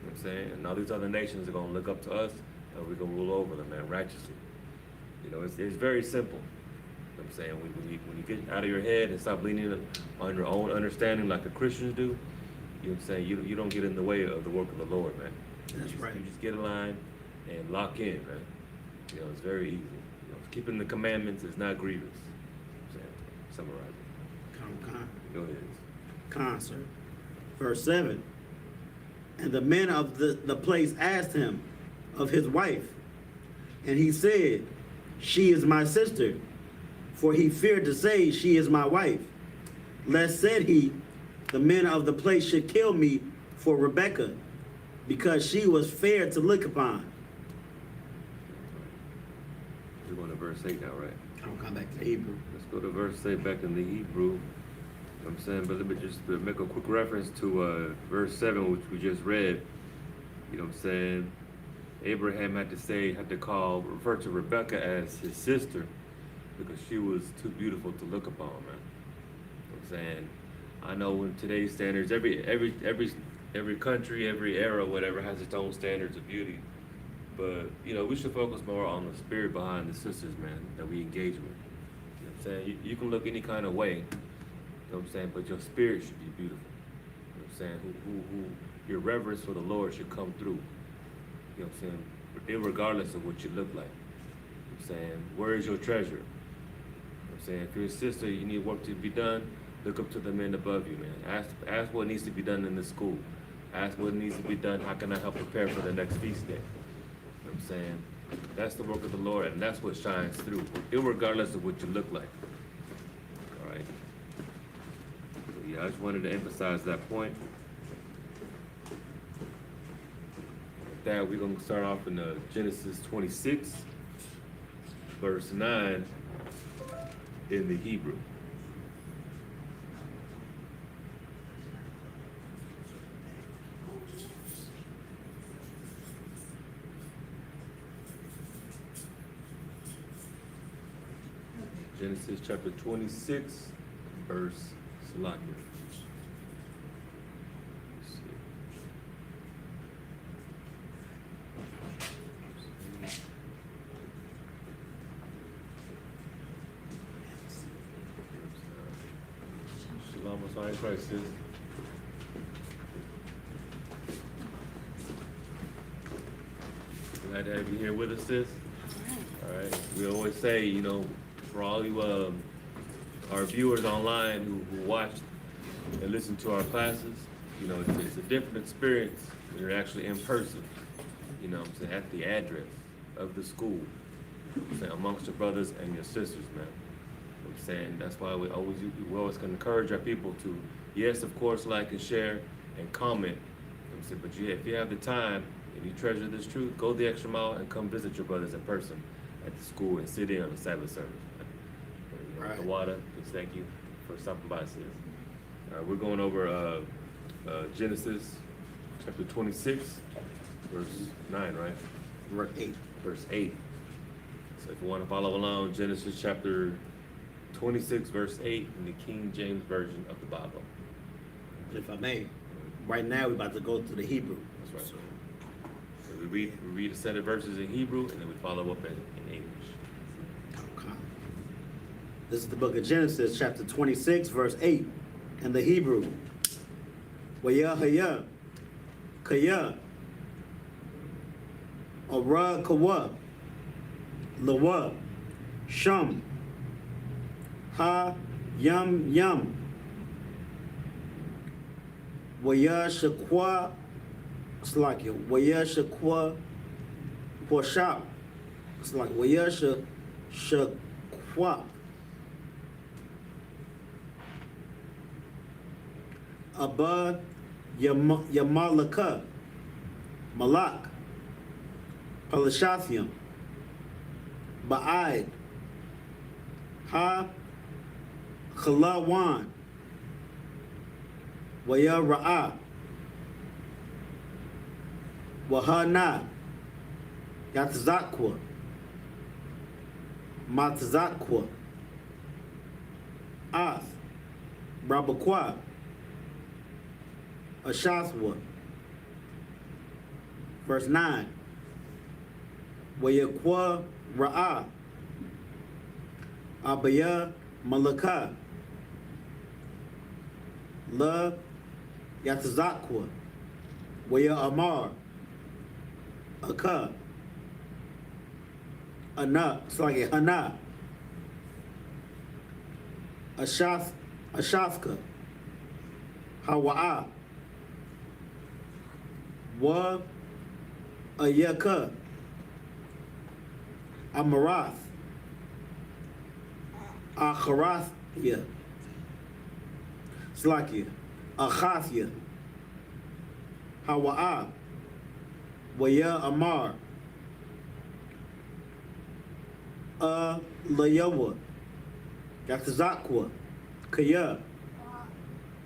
what I'm saying? And all these other nations are going to look up to us, and we're going to rule over them, man, righteously. You know, it's very simple. You know what I'm saying? When you get out of your head and stop leaning on your own understanding like the Christians do, you know what I'm saying? You don't get in the way of the work of the Lord, man. That's right. You just get in line and lock in, man. You know, it's very easy. You know, keeping the commandments is not grievous. You know what I'm saying? Summarize it. Come. Go ahead. concert. Verse 7. And the men of the place asked him of his wife, and he said, she is my sister, for he feared to say, she is my wife. Lest, said he, the men of the place should kill me for Rebekah, because she was fair to look upon. We're going to verse 8 now, right? I'll come back to Hebrew. Let's go to verse 8 back in the Hebrew. You know what I'm saying? But let me just make a quick reference to verse 7, which we just read. You know what I'm saying? Abraham had to refer to Rebekah as his sister because she was too beautiful to look upon, man. You know what I'm saying? I know in today's standards, every country, every era, whatever, has its own standards of beauty. But, you know, we should focus more on the spirit behind the sisters, man, that we engage with. You know what I'm saying? You can look any kind of way, you know what I'm saying, but your spirit should be beautiful. You know what I'm saying? Who your reverence for the Lord should come through. You know what I'm saying? Regardless of what you look like. You know what I'm saying? Where is your treasure? You know what I'm saying? If you're a sister, you need work to be done, look up to the men above you, man. Ask what needs to be done in the school. Ask what needs to be done. How can I help prepare for the next feast day? You know what I'm saying? That's the work of the Lord, and that's what shines through, irregardless of what you look like. All right? So, yeah, I just wanted to emphasize that point. With that, we're going to start off in Genesis 26, verse 9 in the Hebrew. Genesis chapter 26, verse Salakia. Shalom, Messiah Christ, sis. Glad to have you here with us, sis. All right. We always say, you know, for all you our viewers online who watch and listen to our classes, you know, it's a different experience when you're actually in person, you know what I'm saying, at the address of the school, amongst your brothers and your sisters, man. You know what I'm saying? That's why we always can encourage our people to, yes, of course, like and share and comment. You know what I'm saying? But yeah, if you have the time and you treasure this truth, go the extra mile and come visit your brothers in person at the school and sit in on the Sabbath service. Right. The water, just thank you for stopping by, sis. All right, we're going over Genesis chapter 26, verse 9, right? Verse 8. Verse 8. So if you want to follow along, Genesis chapter 26, verse 8 in the King James Version of the Bible. If I may, right now we're about to go to the Hebrew. That's right. So we read a set of verses in Hebrew, and then we follow up in English. This is the book of Genesis, chapter 26, verse 8, in the Hebrew. YAHANNA, Kaya, Ara Kawa, Lawa, Sham, Ha, Yam, Yam, Shakwa, Slakia, Shakwa, Poshap, Slakia, Shakwa. Abba Yamalaka, Malak, Palashathium, Ba'id, Ha Khalawan, Waya Ra'a, Wahana, Yatzakwa, Matzakwa, Ath, Brabakwa, Ashathwa. Verse 9. Wayakwa Ra'a. Abaya Malaka. La Yatzakwa. Waya Amar. Aka. Ana. It's like Hana. Ashafka. Hawa'a. Wa Ayaka. Amarath. Acharathya. Slakia. Achathya. Hawa'a. Waya Amar. Layawa. Yaktazakwa. Kaya.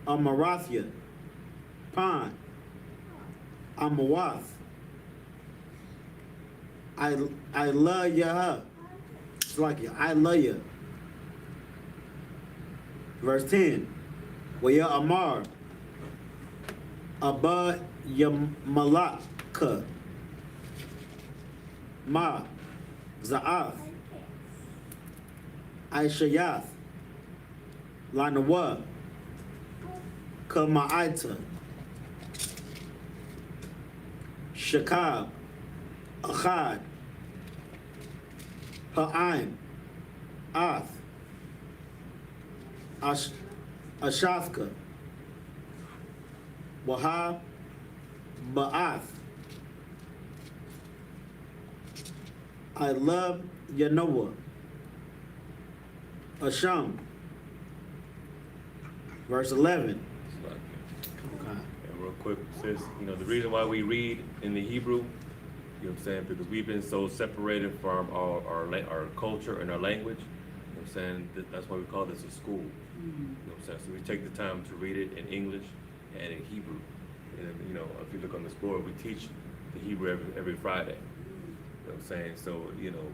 Amarathya. Pan. Amawath. I love Yaha. It's like I love you. Verse 10. Waya Amar. Abba Yamalaka. Ma. Za'ath. Aishayath. Lanawa. Kama'ita. Shakab. Achad. Ha'aim. Ath. Ashafka. Waha. Ba'ath. I love Yanoah. Asham. Verse 11. And real quick, sis, you know, the reason why we read in the Hebrew, you know what I'm saying, because we've been so separated from our culture and our language, you know what I'm saying, that's why we call this a school, you know what I'm saying, so we take the time to read it in English and in Hebrew, and you know, if you look on this board, we teach the Hebrew every Friday, you know what I'm saying, so, you know,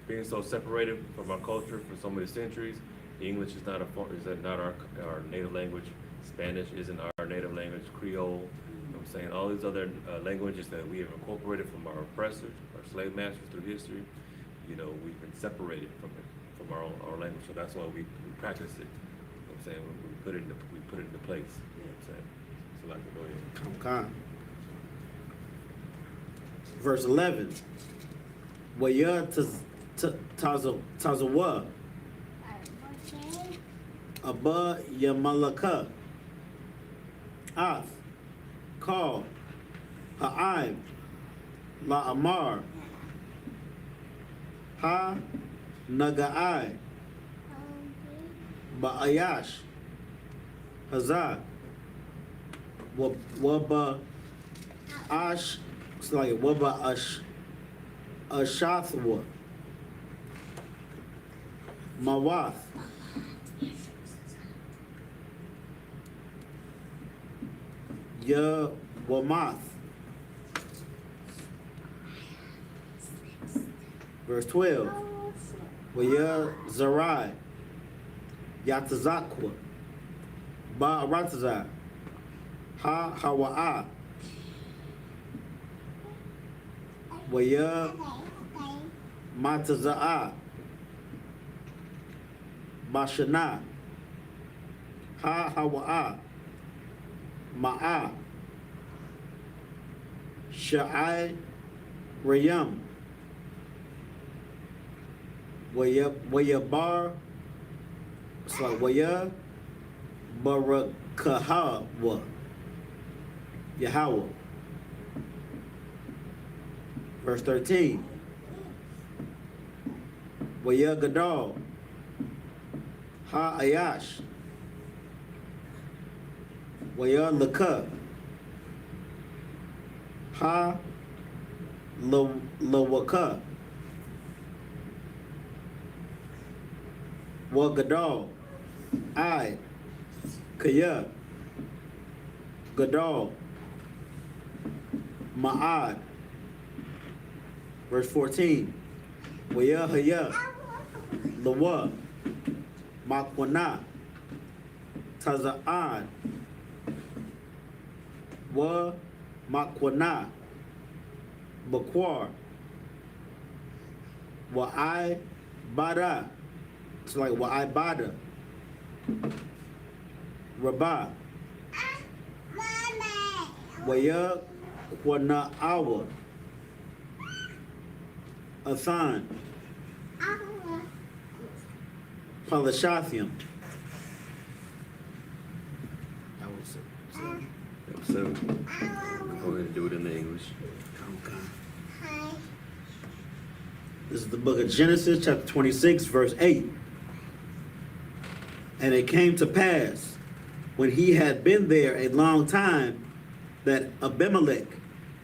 being so separated from our culture for so many centuries, English is not our native language, Spanish isn't our native language, Creole, you know what I'm saying, all these other languages that we have incorporated from our oppressors, our slave masters through history, you know, we've been separated from it, from our language, so that's why we practice it, you know what I'm saying, we put it into place, you know what I'm saying, so like, go ahead. Okay. Verse 11. Waya Tazawa. Abba Yamalaka. Ath. Call. Ha'aim. La'amar. Ha. Naga'ai. Ba'ayash. Hazah. Waba Ash. It's like Waba Ash. Ashathwa. Mawath. Wamath. Verse 12. Zarai. Yatazakwa. Ba'aratazah. Hawa'a. Mataza'a. Bashana. Hawa'a. Ma'a. Sha'ai Rayam. Wayabar. It's like Waya Barakahawa. Yahweh. Verse 13. Waya Gadal. Ayash. Waya Laka. Lawaka. Wagadal. Kaya. Gadal. Ma'ad. Verse 14. Waya Lawa. Makwana. Taza'an. Wa Makwana. Bakwar. Wa'ai Bada. It's like Wa'ai Bada. Rabah. Waya Kwana Awa. Athan. Palashathium. That was it. 7. Go ahead and do it in the English. Okay. This is the book of Genesis, chapter 26, verse 8. And it came to pass, when he had been there a long time, that Abimelech,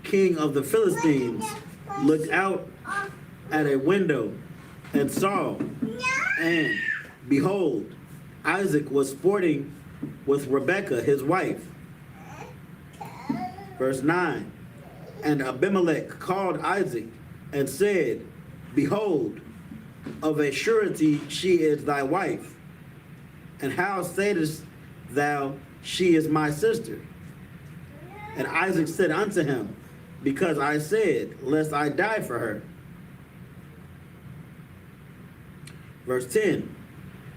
king of the Philistines, looked out at a window and saw, and behold, Isaac was sporting with Rebekah, his wife. Verse 9. And Abimelech called Isaac and said, behold, of a surety she is thy wife. And how saidest thou, she is my sister? And Isaac said unto him, because I said, lest I die for her. Verse 10.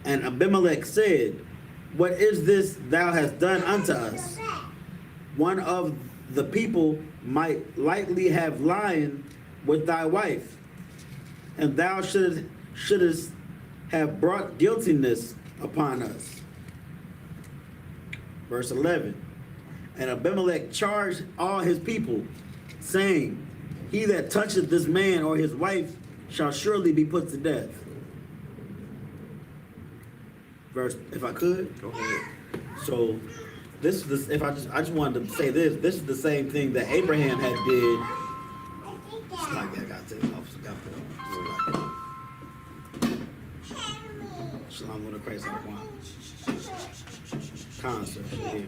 And Abimelech said, what is this thou hast done unto us? One of the people might lightly have lied with thy wife, and thou shouldest have brought guiltiness upon us. Verse 11. And Abimelech charged all his people, saying, he that toucheth this man or his wife shall surely be put to death. Verse, if I could. Go ahead. So this is the, I just wanted to say this. This is the same thing that Abraham had did. It's like I got to take it off. Shalom with a Christ out of one. Concert here.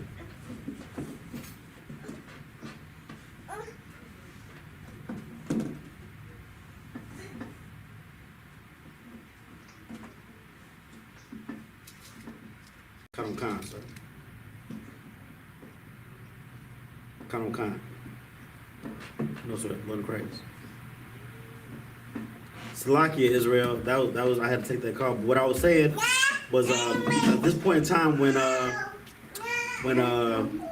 Concert. No, sir, Lord of Christ. Salakia, Israel. That was. I had to take that call. But what I was saying was, at this point in time, when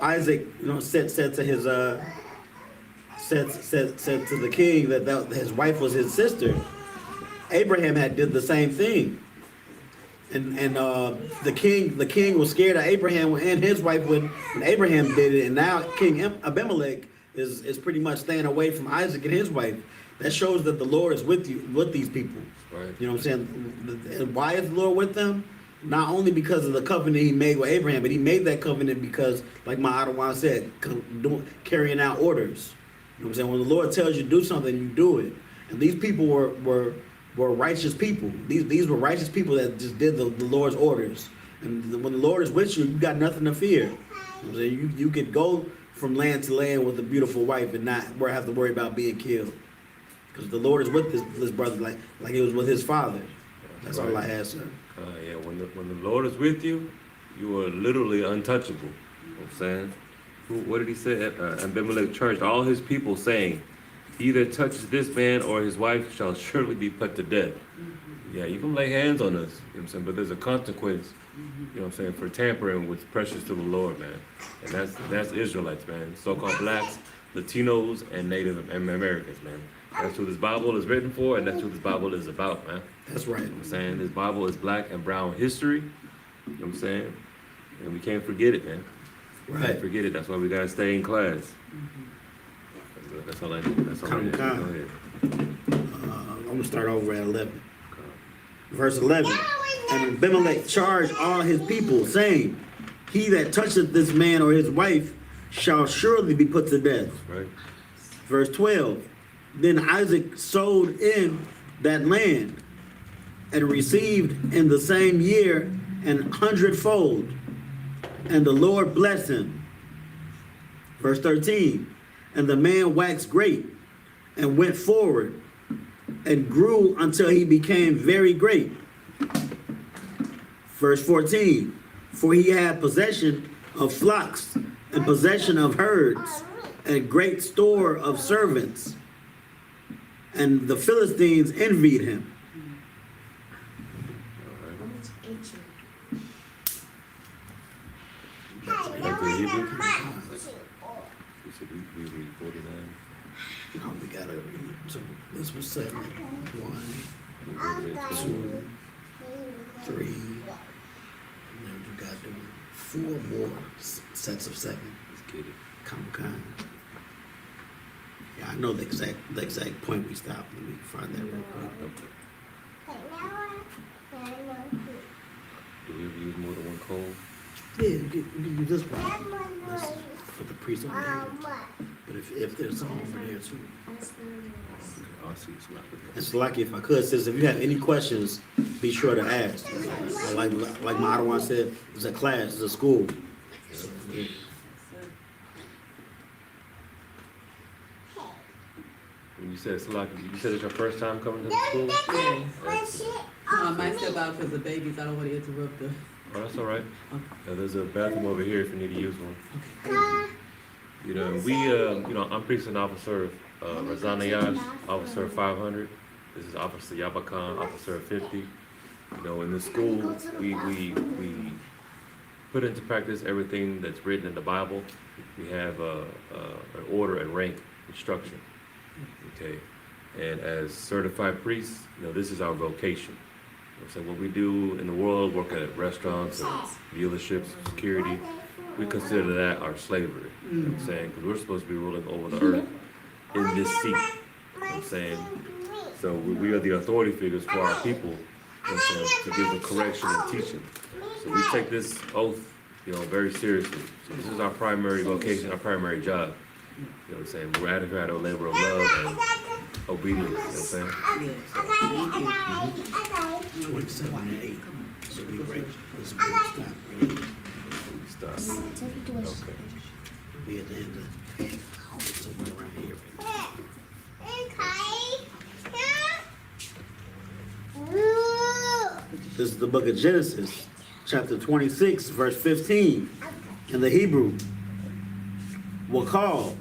Isaac, said to his said to the king that his wife was his sister, Abraham had did the same thing. And the king was scared of Abraham and his wife when Abraham did it, and now King Abimelech is pretty much staying away from Isaac and his wife. That shows that the Lord is with these people. Right. You know what I'm saying? And why is the Lord with them? Not only because of the covenant he made with Abraham, but he made that covenant because, like my Adawan said, carrying out orders. You know what I'm saying? When the Lord tells you to do something, you do it. And these people were righteous people. These were righteous people that just did the Lord's orders. And when the Lord is with you, you got nothing to fear. You know what I'm saying? You could go from land to land with a beautiful wife and not have to worry about being killed. Because the Lord is with this brother like he was with his father. That's right. All I have, sir. Yeah, when the Lord is with you, you are literally untouchable. You know what I'm saying? What did he say? Abimelech charged all his people, saying, he that touches this man or his wife shall surely be put to death. Yeah, you can lay hands on us, you know what I'm saying? But there's a consequence, you know what I'm saying, for tampering with precious to the Lord, man. And that's Israelites, man. So-called blacks, Latinos, and Native Americans, man. That's who this Bible is written for, and that's who this Bible is about, man. That's right. You know what I'm saying? This Bible is black and brown history, you know what I'm saying? And we can't forget it, man. Right. We can't forget it. That's why we gotta stay in class. That's all I need. That's all I need. Go ahead. I'm going to start over at 11. Verse 11. And Abimelech charged all his people, saying, he that toucheth this man or his wife shall surely be put to death. Right. Verse 12. Then Isaac sowed in that land and received in the same year 100-fold, and the Lord blessed him. Verse 13. And the man waxed great and went forward and grew until he became very great. Verse 14. For he had possession of flocks and possession of herds and great store of servants. And the Philistines envied him. We read 49. No, we gotta read. So this was 7. 1, 2, 3. And then we gotta do 4 more sets of 7. Get it. Come on. Yeah, I know the exact point we stopped. Let me find that real quick. Do we ever use more than one code? Yeah, you can use this one. That's for the priest over there. But if there's some over there too. I see it's not. It's like if I could, says if you have any questions, be sure to ask. Like Madawan said, it's a class, it's a school. So, yeah. When you said Salaki, you said it's your first time coming to the school? Yeah. I might step out because the babies, I don't want to interrupt them. Oh, that's all right. There's a bathroom over here if you need to use one. You know, we, I'm precinct officer Razana Yash, officer 500. This is officer Yabakan, officer 50. You know, in the school, we put into practice everything that's written in the Bible. We have an order and rank instruction. Okay, and as certified priests, you know, this is our vocation. So what we do in the world, work at restaurants, or dealerships, security, we consider that our slavery. You know what I'm saying? Because we're supposed to be ruling over the earth in this seat. You know what I'm saying? So we are the authority figures for our people, you know what I'm saying, to give them correction and teaching. So we take this oath, you know, very seriously. So this is our primary vocation, our primary job. You know what I'm saying? We're out here at a labor of love and obedience. You know what I'm saying? Yes. 27 and 8. So we break. Let's stop. Okay. Be at the end of somewhere around here. This is the book of Genesis, chapter 26, verse 15. In the Hebrew, Wakal,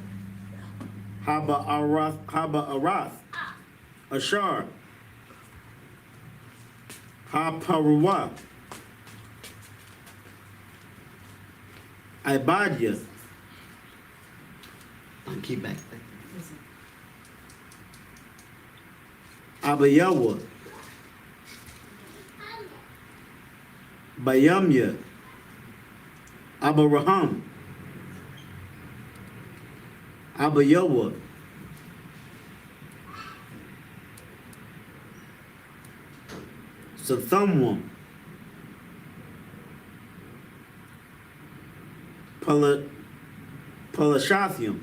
Haba Arath, Ashar, Ha-Paruwa, Ibadya. Keep back. Abayawa, Bayamya, Abaraham, Abayawa, Sathamwa, Palashathium,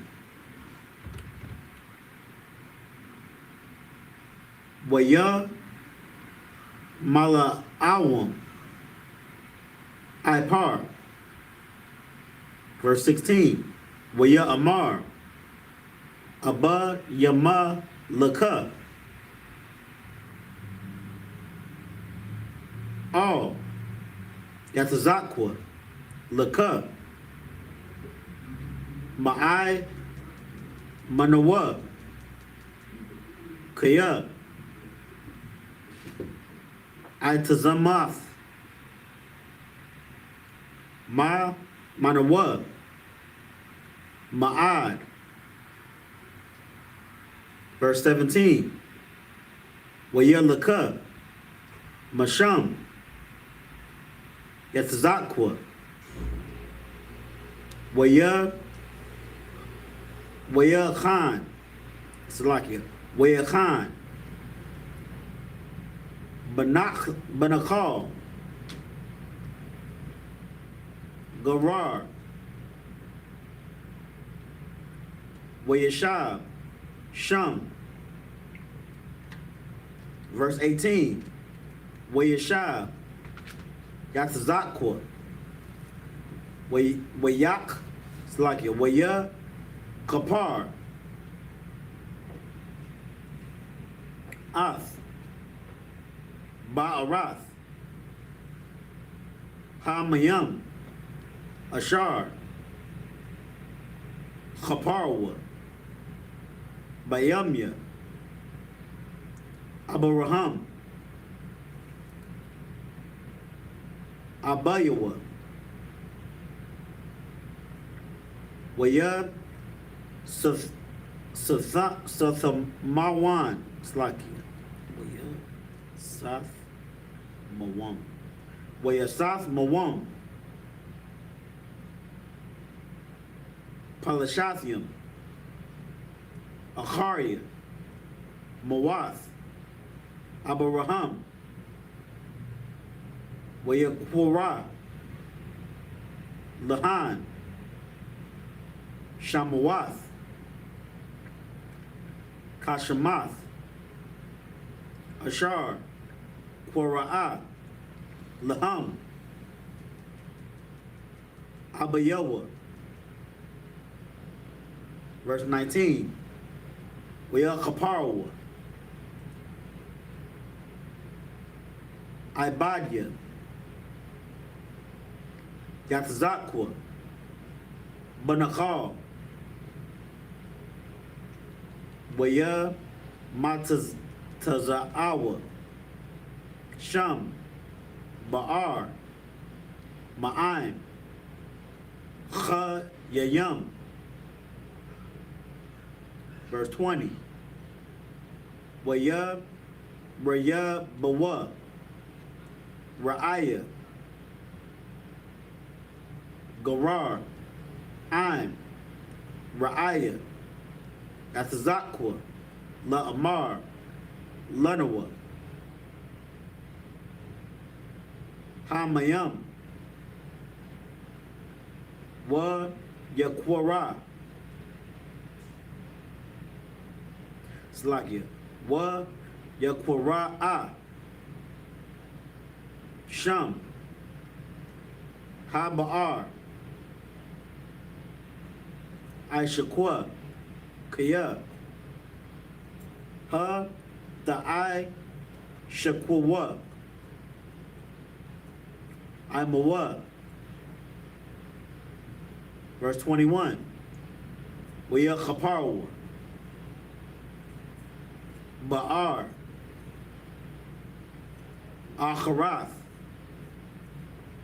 Waya, Mala'awam, Ipar. Verse 16, Waya Amar, Abba Yama Laka. All, Yatazakwa, Laka, Ma'ai, Manawa, Kaya, Itazamath, Ma Manawa, Ma'ad. Verse 17, Waya Laka, Masham, Yatzakwa, Waya Khan, Salakia, Waya Khan, Banakal, Garar, Wayashab, Sham. Verse 18, Wayashab, Yatzakwa, Wayak, Salakia, Waya Kapar, Ath, Ba'arath, Hamayam, Ashar, Chaparwa, Bayamya, Abaraham, Abayawa, Waya Sathamawan, Slakia, Waya Sath Mawam, Waya Sath Mawam, Palashathium, Achariah, Mawath, Abaraham, Wayakwara, Lahan, Shamawath, Kashamath, Ashar, Quora'ah, Laham, Abayawa. Verse 19, Wayakaparawa, Ibadya, Yatzakwa, Banakal, Waya Matazaawa, Sham, Ba'ar, Ma'aim, Cha Yayam. Verse 20, Waya Raya Bawa, Ra'aya, Garar, Aim, Ra'aya, Athazakwa, La'amar, Lunawa, Hamayam, Wa Yakwara, Slakia, Wa Yakwara'a, Sham, Haba'ar, I.S.U.P.K, Kaya, Ha, the I.S.U.P.K, Imawa. Verse 21, Wayakaparawa, Ba'ar, Acharath,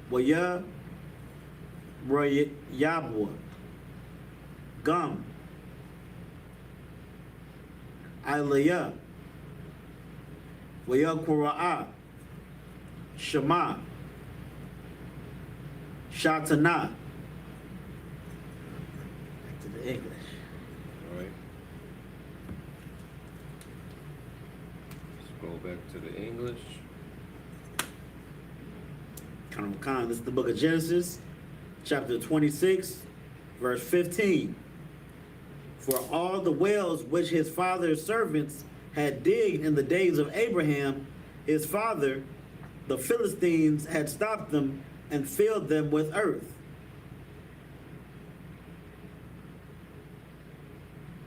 Waya Yabwa, Gum, Ilaya, Wayakwara'a, Shema, Shatana. Back to the English. All right. Let's go back to the English. This is the book of Genesis, chapter 26, verse 15. For all the wells which his father's servants had digged in the days of Abraham, his father, the Philistines had stopped them and filled them with earth.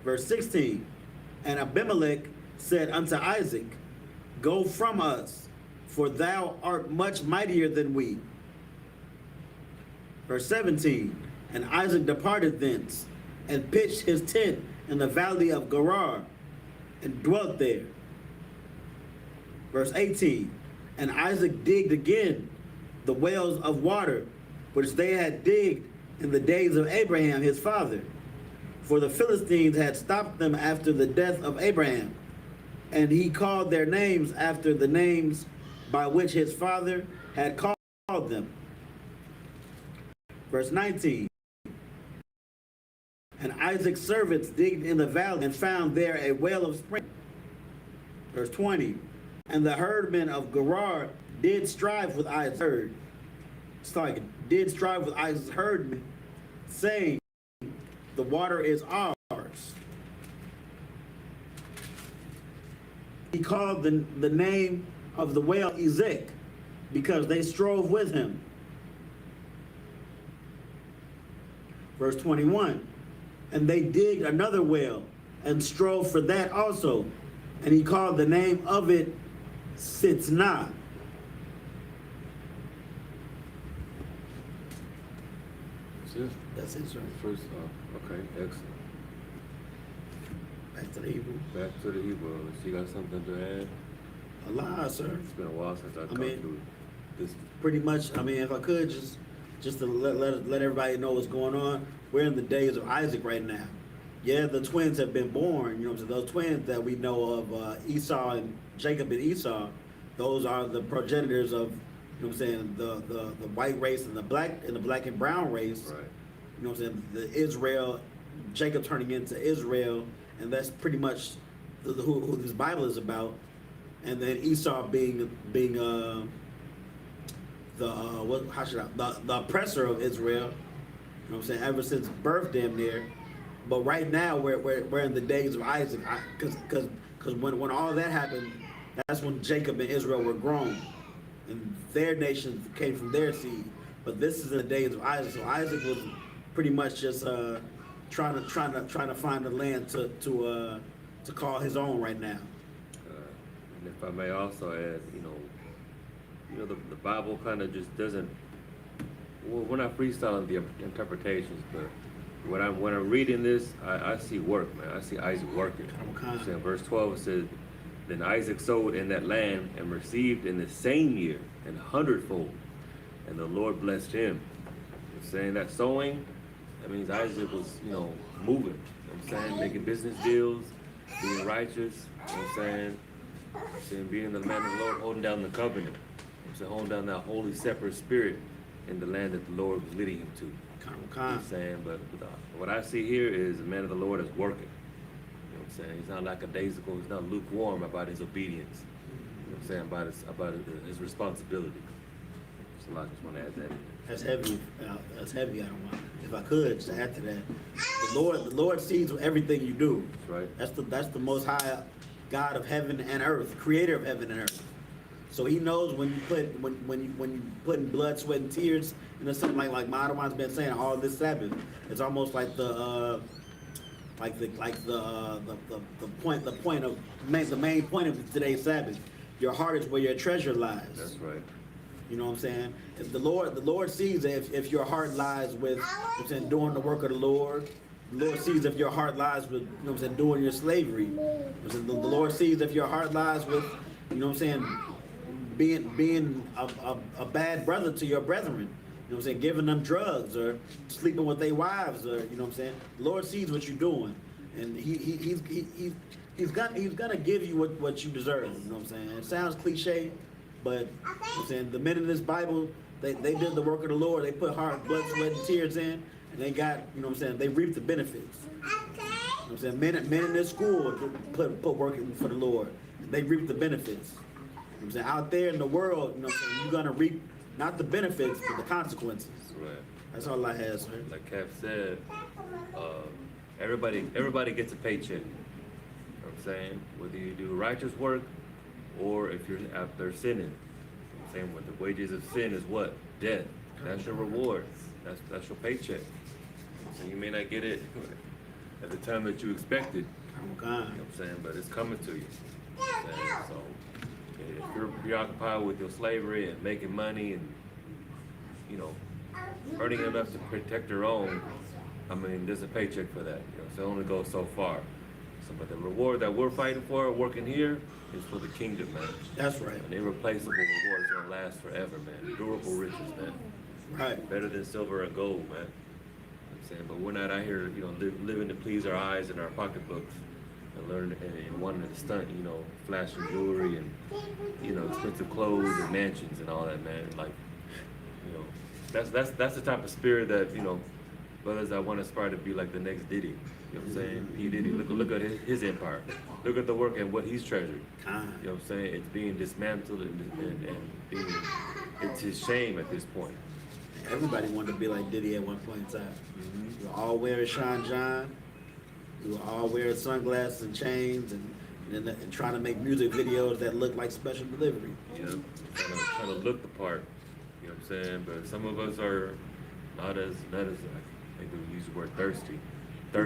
Verse 16, and Abimelech said unto Isaac, Go from us, for thou art much mightier than we. Verse 17, and Isaac departed thence, and pitched his tent in the valley of Gerar, and dwelt there. Verse 18, and Isaac digged again the wells of water, which they had digged in the days of Abraham his father. For the Philistines had stopped them after the death of Abraham, and he called their names after the names by which his father had called them. Verse 19, and Isaac's servants digged in the valley and found there a well of spring. Verse 20, and the herdmen of Gerar did strive with Isaac's herd. Did strive with Isaac's herdmen, saying, the water is ours. He called the name of the well I.S.U.P.K, because they strove with him. Verse 21, and they digged another well and strove for that also, and he called the name of it Sitnah. That's it? That's it, sir. First, okay, excellent. Back to the Hebrew. Back to the Hebrew. You got something to add? Allah, sir. It's been a while since I come through this. Pretty much, if I could, just to let everybody know what's going on. We're in the days of Isaac right now. Yeah, the twins have been born, those twins that we know of, Esau and Jacob and Esau, those are the progenitors of, the white race and the black and brown race. Right. The Israel Jacob turning into Israel, and that's pretty much who this Bible is about. And then Esau being the oppressor of Israel. You know what I'm saying? Ever since birth, damn near. But right now we're in the days of Isaac, because when all that happened, that's when Jacob and Israel were grown, and their nations came from their seed. But this is in the days of Isaac. So Isaac was pretty much just trying to find a land to call his own right now. And if I may also add, the Bible kind of just doesn't. Well, we're not freestyling the interpretations, but when I'm reading this, I see work, man. I see Isaac working. So in verse 12 it says, "Then Isaac sowed in that land and received in the same year an 100-fold, and the Lord blessed him." It's saying that sowing, that means Isaac was, moving. You know what I'm saying? Making business deals, being righteous. You know what I'm saying? Being in the land of the Lord, holding down the covenant. You know, holding down that holy separate spirit in the land that the Lord was leading him to. You know what I'm saying? But what I see here is the man of the Lord is working. You know what I'm saying? He's not lackadaisical. He's not lukewarm about his obedience. You know what I'm saying? About his responsibility. So I just want to add that in. That's heavy. That's heavy. I don't want. If I could just add to that, the Lord sees everything you do. That's right. That's the Most High God of heaven and earth, Creator of heaven and earth. So He knows when you put in blood, sweat, and tears into something like Madawan's been saying all this Sabbath. It's almost like the main point of today's Sabbath. Your heart is where your treasure lies. That's right. You know what I'm saying? If the Lord sees if your heart lies with doing the work of the Lord. The Lord sees if your heart lies with, doing your slavery. The Lord sees if your heart lies with, being a bad brother to your brethren. Giving them drugs or sleeping with their wives, or The Lord sees what you're doing, and he's gonna give you what you deserve. It sounds cliche, but the men in this Bible, they did the work of the Lord. They put heart, blood, sweat, and tears in, and they got, they reaped the benefits. Men in this school put work in for the Lord. They reap the benefits. Out there in the world, you're gonna reap not the benefits, but the consequences. Right. That's all I have, sir. Like Cap said, everybody gets a paycheck. You know what I'm saying? Whether you do righteous work or if you're out there sinning. You know what I'm saying? What the wages of sin is what? Death. That's your reward. That's your paycheck. So you may not get it at the time that you expected. Oh, God. You know what I'm saying? But it's coming to you. You know what I'm saying? So if you're preoccupied with your slavery and making money and, earning enough to protect your own, there's a paycheck for that. So it only goes so far. So, but the reward that we're fighting for, working here, is for the kingdom, man. That's right. An irreplaceable reward is gonna last forever, man. Durable riches, man. Right. Better than silver and gold, man. You know what I'm saying? But we're not out here, living to please our eyes and our pocketbooks and learn and wanting to stunt, flashing jewelry and, expensive clothes and mansions and all that, man. Like, that's the type of spirit that, brothers that want to aspire to be like the next Diddy. You know what I'm saying? P. Diddy, look at his empire. Look at the work and what he's treasured. You know what I'm saying? It's being dismantled and it's his shame at this point. Everybody wanted to be like Diddy at one point in time. Mm-hmm. We were all wearing Sean John. We were all wearing sunglasses and chains and trying to make music videos that look like special delivery. Yeah, trying to look the part. You know what I'm saying? But some of us are not as I think we use the word thirsty for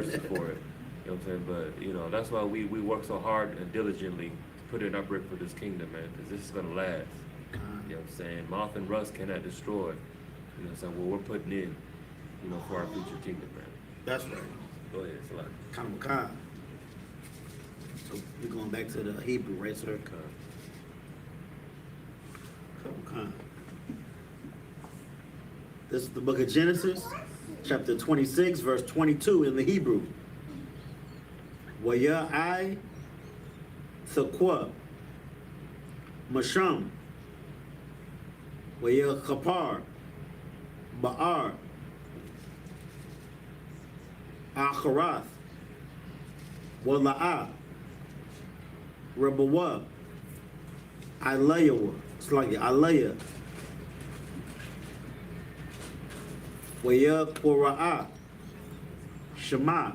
it. You know what I'm saying? But that's why we work so hard and diligently to put in our brick for this kingdom, man, because this is gonna last. You know what I'm saying? Moth and rust cannot destroy. You know what I'm saying? What we're putting in, for our future kingdom, man. That's right. Go ahead, Salah. Khan. So we're going back to the Hebrew, right, sir? Khan. This is the book of Genesis, chapter 26, verse 22 in the Hebrew. YAHANNA Masham YAHAPAR Ba'ar Akharath, Wala'a, Rebawa, Ilayawa, it's like Ilaya, Waya Qura'a, Shema.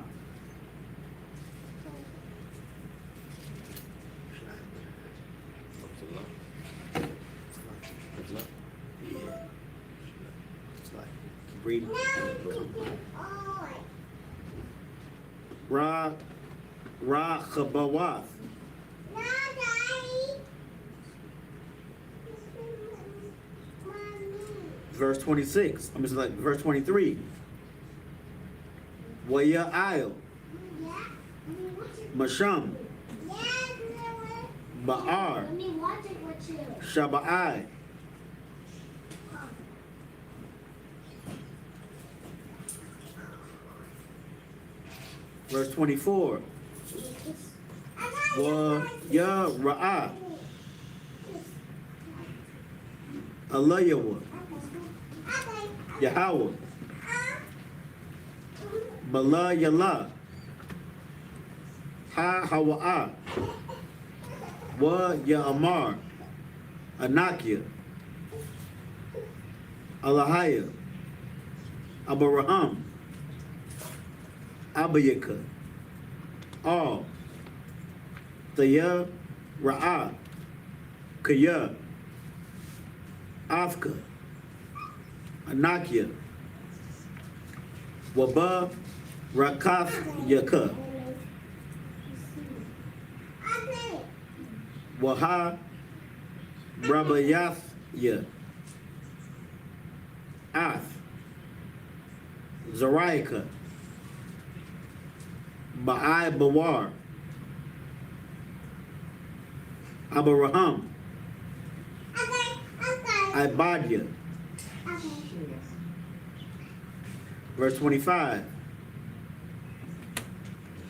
It's like reading. Ra Khabawath. Verse 26. I'm just like verse 23. Waya Ayel. Masham. Ba'ar. Shaba'ai. Verse 24. Wa ya Ra'ah. Alayawa. Yahweh. Bala Yala. Ha Hawa'a. Wa Ya'amar. Anakia. Alahaya. Abaraham. Abayaka. All. Thaya. Ra'ah. Kaya. Afka. Anakia. Waba. Rakath Yaka. Waha. Rabayathya. Ath. Zaraika. Ba'ai Bawar. Abaraham. Ibadia. Verse 25.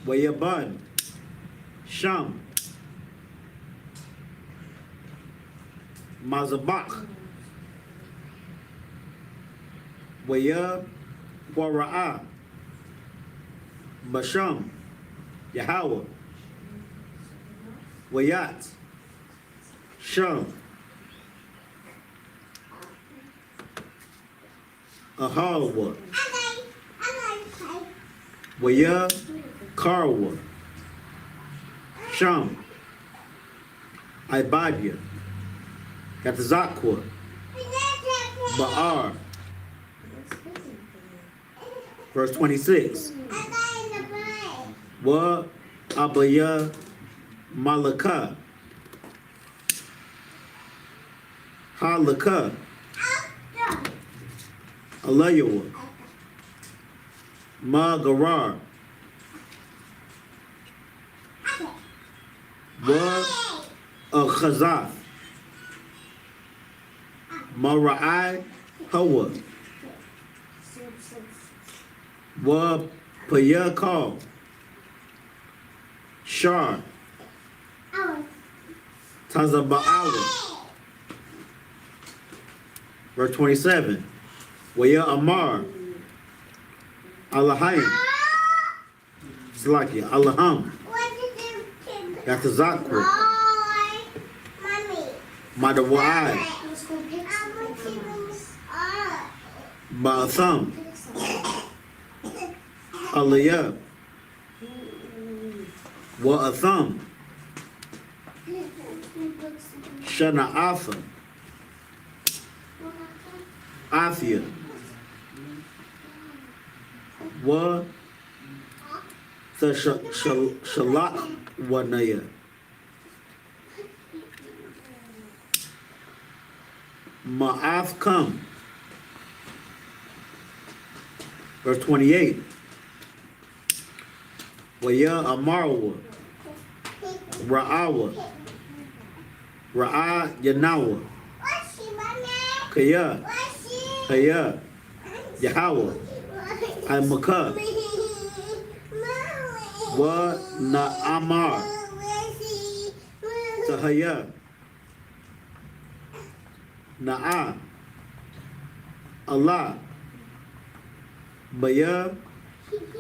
Wayabad. Sham. Mazabak. Waya Wara'a. Basham. Yahweh. Wayat. Sham. Ahalwa. Waya Karwa. Sham. Ibadia. Katzakwa. Ba'ar. Verse 26. Wa Abaya Malaka. Halaka. Alayawa. Magarar. Wa Khazaf. Mara'ai Hawa. Wa Payakal. Shar. Tazaba'awa. Verse 27. Waya Amar. Allahayim. Slakia. Allaham. Yatazakwa. Madawai. Ba'atham. Aliyah. Wa'atham. Shana'afa. Afia. Wa Shalak Wanaya. Ma'af come. Verse 28. Waya Amarwa. Ra'awa. Ra'a Yanawa. Kaya. Kaya. Yahweh. Imaka. Wa Na'amar. Tahaya. Na'a. Allah. Baya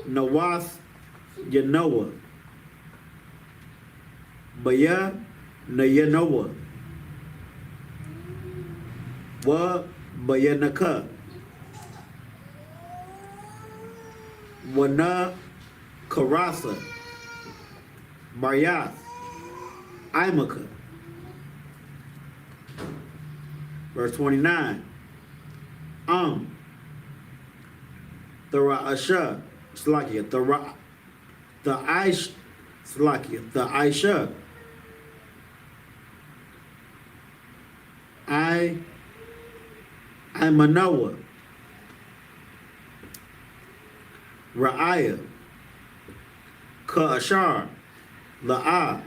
Nawath Yanoah, Baya Nayanoah, Wa Bayanaka, Wana Karasa, Baryath, I.M.K. Verse 29. Thara'asha, Slakia, the I.S.U.P.K. I Manoah, Ra'aya, Ka'ashar, La'ah,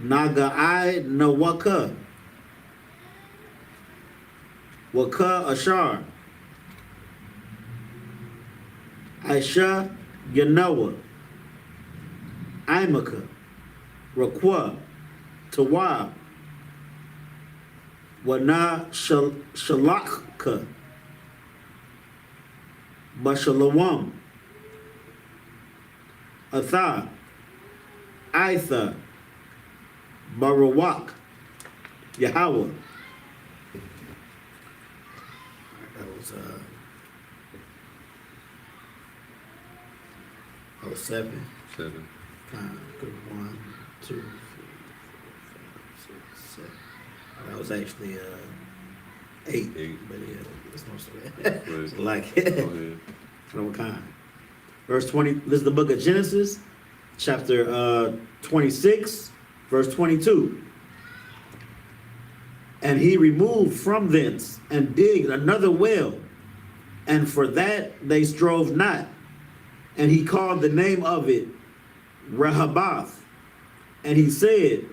Naga'ai Nawaka, Waka Ashar, Aisha Yanoah, I.M.K, Rakwa, Tawab, Wana Shalakka, Bashalawam, Atha, Aitha, Barawak, Yahweh. That was 7. 7. 1, 2, 3, 4, 5, 6, 7. That was actually 8. 8. But yeah, it's not so bad. Right. Like Go ahead. from kind. Verse 20. This is the book of Genesis, chapter 26, verse 22. And he removed from thence and digged another well, and for that they strove not. And he called the name of it Rehoboth. And he said,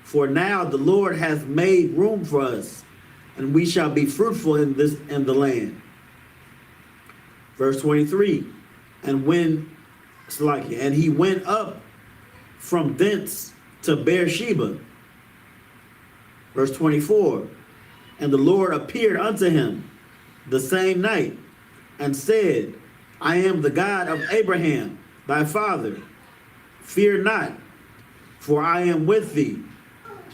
for now the Lord hath made room for us, and we shall be fruitful in the land. Verse 23. And he went up from thence to Beersheba. Verse 24. And the Lord appeared unto him the same night, and said, I am the God of Abraham, thy father. Fear not, for I am with thee,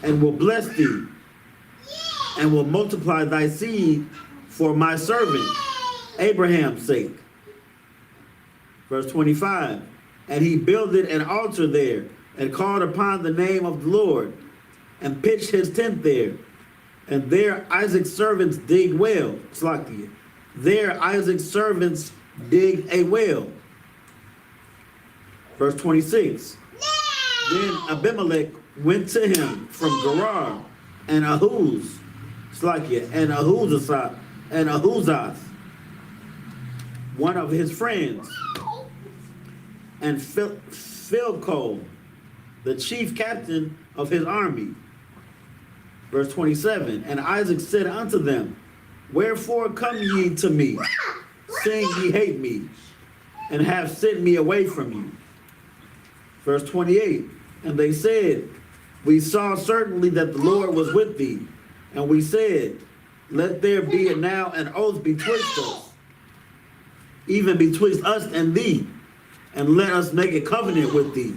and will bless thee, and will multiply thy seed for my servant Abraham's sake. Verse 25. And he builded an altar there, and called upon the name of the Lord, and pitched his tent there. And there Isaac's servants digged well. Slakia. There Isaac's servants digged a well. Verse 26. Then Abimelech went to him from Gerar, and Ahuz, Slakia, and Ahuzath, one of his friends, and Philco, the chief captain of his army. Verse 27. And Isaac said unto them, wherefore come ye to me, seeing ye hate me, and have sent me away from you? Verse 28. And they said, we saw certainly that the Lord was with thee, and we said, let there be now an oath betwixt us, even betwixt us and thee, and let us make a covenant with thee.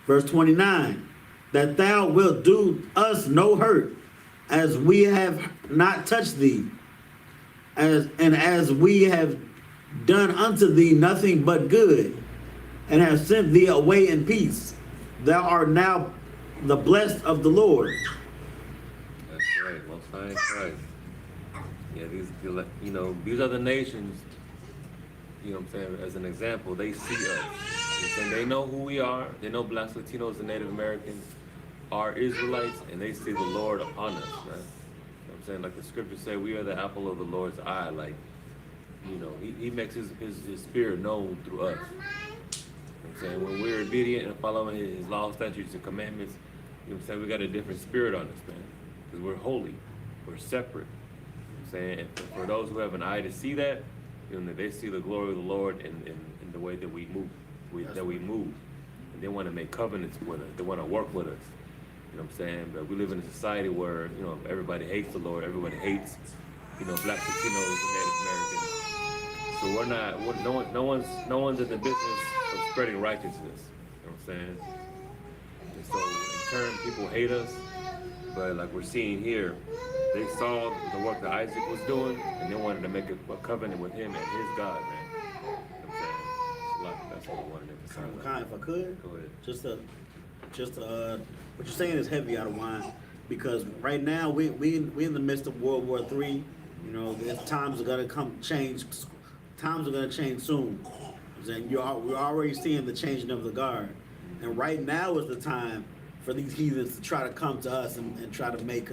Verse 29. That thou wilt do us no hurt, as we have not touched thee, as we have done unto thee nothing but good, and have sent thee away in peace. Thou art now the blessed of the Lord. That's right. Most High in Christ. Yeah, these other nations, you know what I'm saying, as an example, they see us. You know what I'm saying? They know who we are. They know blacks, Latinos, and Native Americans are Israelites, and they see the Lord upon us, man. You know what I'm saying? Like the scriptures say, we are the apple of the Lord's eye. Like, you know, he makes his spirit known through us. You know what I'm saying? When we're obedient and following his laws, statutes, and commandments, you know what I'm saying, we got a different spirit on us, man. Because we're holy. We're separate. You know what I'm saying? And for those who have an eye to see that, you know, they see the glory of the Lord in the way that we move. And they want to make covenants with us. They want to work with us. You know what I'm saying? But we live in a society where, you know, everybody hates the Lord. Everybody hates Black Latinos and Native Americans. So no one's in the business of spreading righteousness. You know what I'm saying? And so in turn, people hate us, but like we're seeing here, they saw the work that Isaac was doing, and they wanted to make a covenant with him and his God, man. You know what I'm saying? That's what I wanted to emphasize. If I could, Go ahead. just what you're saying is heavy out of line, because right now we in the midst of World War III. You know, times are gonna change. Times are gonna change soon. I'm saying we're already seeing the changing of the guard, and right now is the time for these heathens to try to come to us and try to make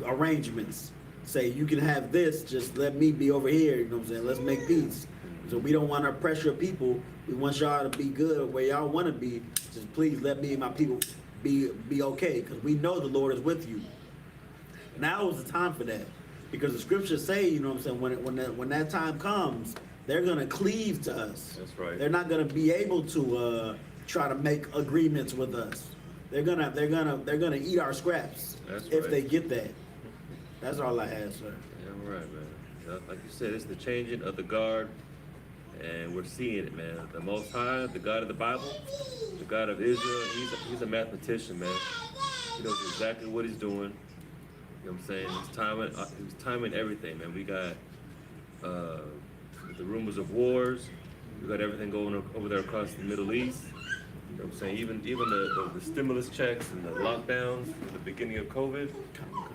arrangements. Say, you can have this, just let me be over here. You know what I'm saying? Let's make peace. So we don't want to pressure people. We want y'all to be good where y'all want to be. Just please let me and my people be okay, because we know the Lord is with you. Now is the time for that, because the scriptures say, you know what I'm saying, when that time comes, they're gonna cleave to us. That's right. They're not gonna be able to try to make agreements with us. They're gonna eat our scraps. That's if right. they get that. That's all I have, sir. Yeah, right, man. Like you said, it's the changing of the guard, and we're seeing it, man. The Most High, the God of the Bible, the God of Israel, he's a mathematician, man. He knows exactly what he's doing. You know what I'm saying? He's timing everything, man. We got the rumors of wars. We got everything going over there across the Middle East. You know what I'm saying? Even the stimulus checks and the lockdowns at the beginning of COVID,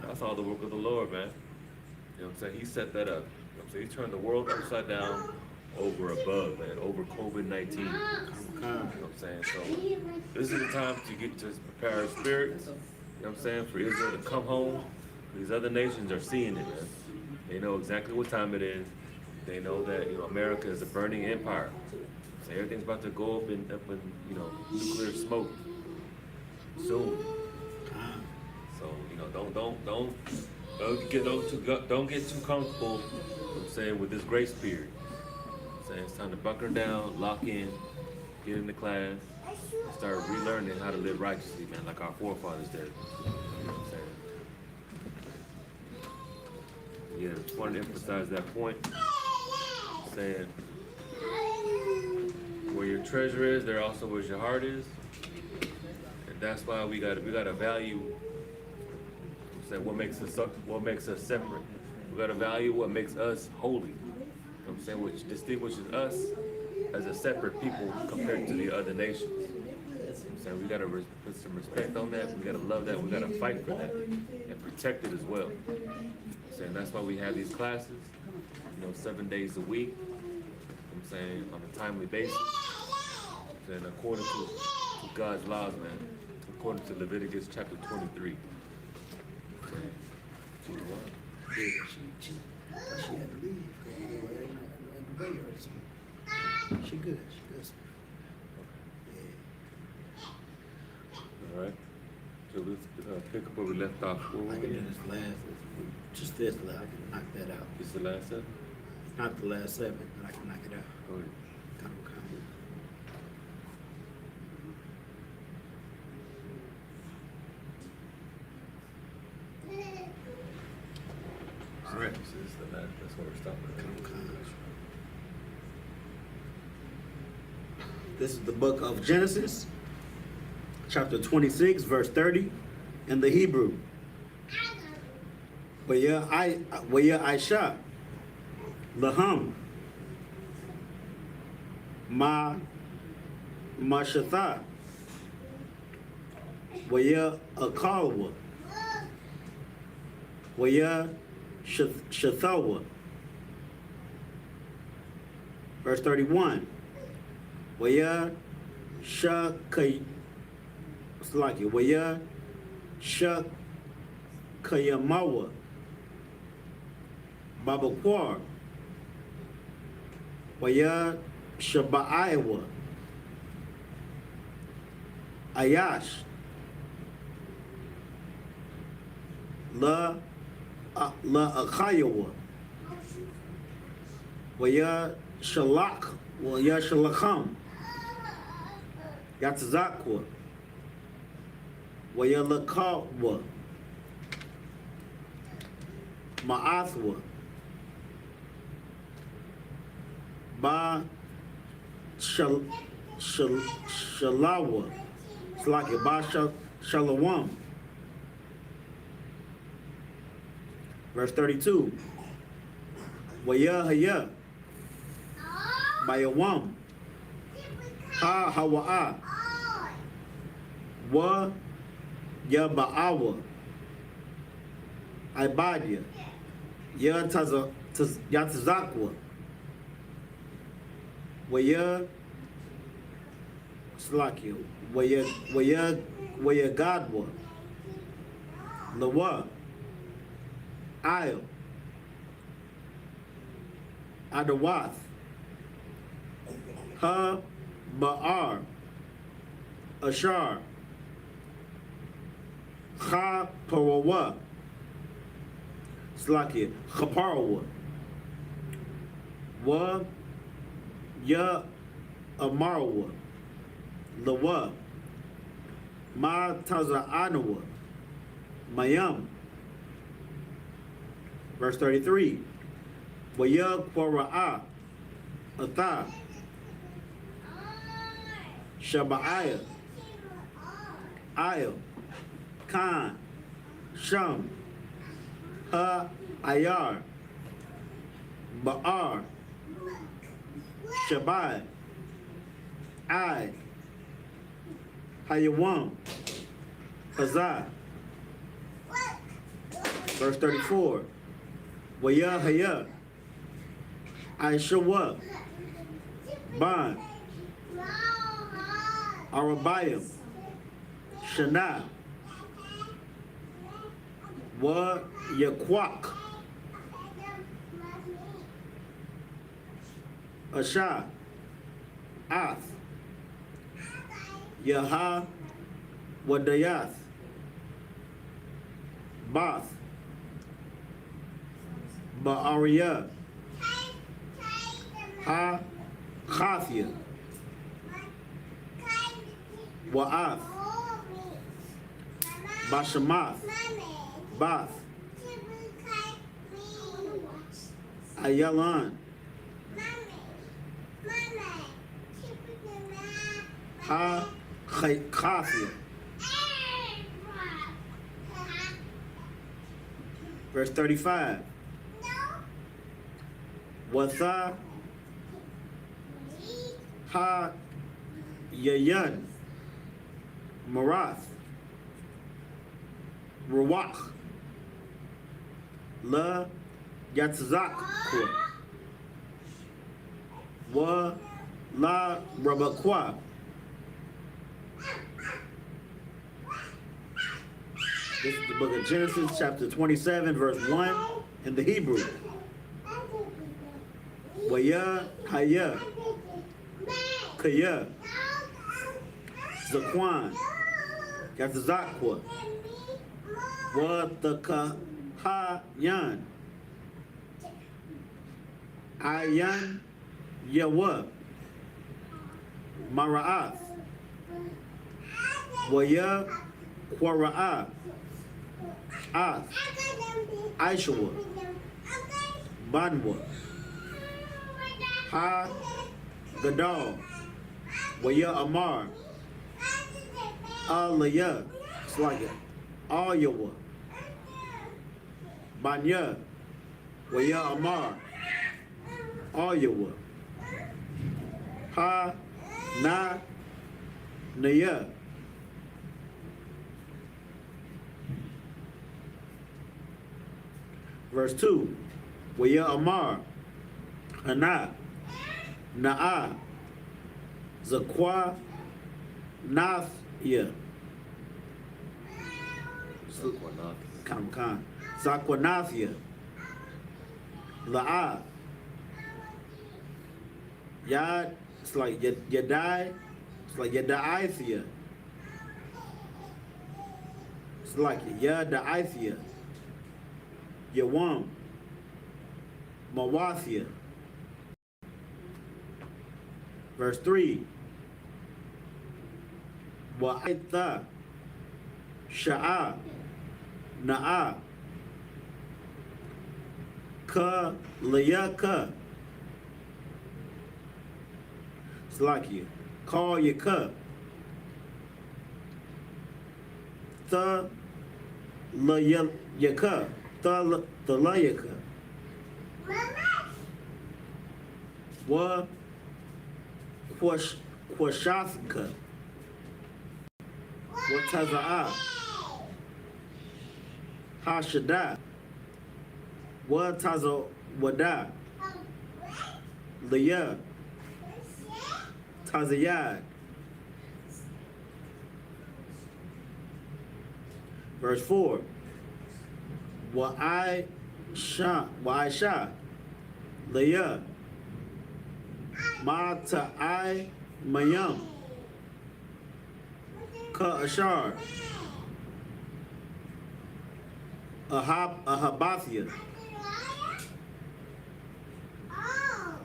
that's all the work of the Lord, man. You know what I'm saying? He set that up. You know what I'm saying? He turned the world upside down over above, man, over COVID-19. You know what I'm saying? So this is the time to prepare our spirits, you know what I'm saying, for Israel to come home. These other nations are seeing it, man. They know exactly what time it is. They know that, America is a burning empire. So everything's about to go up in nuclear smoke soon. So don't get too comfortable. You know what I'm saying, with this grace period. I'm saying it's time to buckle down, lock in, get into class, and start relearning how to live righteously, man, like our forefathers did. You know what I'm saying? Yeah, just wanted to emphasize that point. Saying where your treasure is, there also where your heart is, and that's why we gotta value. Say what makes us separate. We gotta value what makes us holy. You know what I'm saying, which distinguishes us as a separate people compared to the other nations. You know what I'm saying, we gotta put some respect on that. We gotta love that. We gotta fight for that and protect it as well. You know what I'm saying, that's why we have these classes. 7 days a week. You know what I'm saying, on a timely basis. And according to God's laws, man. According to Leviticus chapter 23. She had to leave. She good. Yeah. All right. So let's pick up where we left off. I can do this last. Just this. I can knock that out. This is the last set? Not the last 7, but I can knock it out. Go ahead. All right. So this is the last. That's where we're stopping. This is the book of Genesis, chapter 26, verse 30, in the Hebrew. I.S.U.P.K, Laham, Mashatha, Akawa, Shathawa. Verse 31. Shakayamawa, Babakwar, Shabaiwa, Ayash, La Akayawa, Shalak, Shalakam, Yatzakwa, Lakawa, Ma'athwa. Ba Shalawa. It's like it. Ba Shalawam. Verse 32. Wayahaya. Bayawam. Ha Hawa'a. Wa Yaba'awa. Ibadia. Yatazakwa. Waya Slakia. Waya Gadwa. Lawa. Io. Adawath. Ha Ba'ar. Ashar. Cha Parawa. Slakia. Chaparawa. Wa Ya Amarwa. Lawa. Ma Taza'anawa. Mayam. Verse 33. Waya Kwara'a. Atha. Shaba'aya. Io. Khan. Sham. Ha Ayar. Ba'ar. Shabai. I. Hayawam. Hazah. Verse 34. Wayahaya. I.S.U.P.K. Ban. Arabayim. Shana. YAHANNA. Asha. Ath. Yaha. Wadayath. Bath. Ba'ariya. Ha Khafia. Wa'ath. Bashamath. Bath. Ayalan. Ha Khafia. Verse 35. Watha Ha Yayan. Marath. Rawak. La Yatzak. Wa La Rabakwa. This is the book of Genesis, chapter 27, verse 1 in the Hebrew. YAHANNA. Kaya. Zaquan. Yatzakwa. Watakahayan. Ayan. Yawa. Mara'ath. Waya Kwara'a. Ath. I.S.U.P.K. Banwa. Ha Gadal. Waya Amar. Alaya. It's like it. Ayawa. Banya. Waya Amar. Ayawa. Ha Na Naya. Verse 2. Waya Amar. Ana. Na'a. Zakwa. Nathia. Khan. Zakwanathia. La'a. Yad. It's like Yadai. It's like Yadaithia. It's like Yadaithia. Yawam. Mawathia. Verse 3. Wa'itha. Sha'a. Na'a. Ka laya ka. It's like you call your ka. The laya ka. The laya ka. Wa Quashafka. What Taza'a? Hashada. What Taza Wada? Leah. Tazayad. Verse 4. Wa'aisha. Leah. Ma ta'ai mayam. Ka ashar. Ahabathia.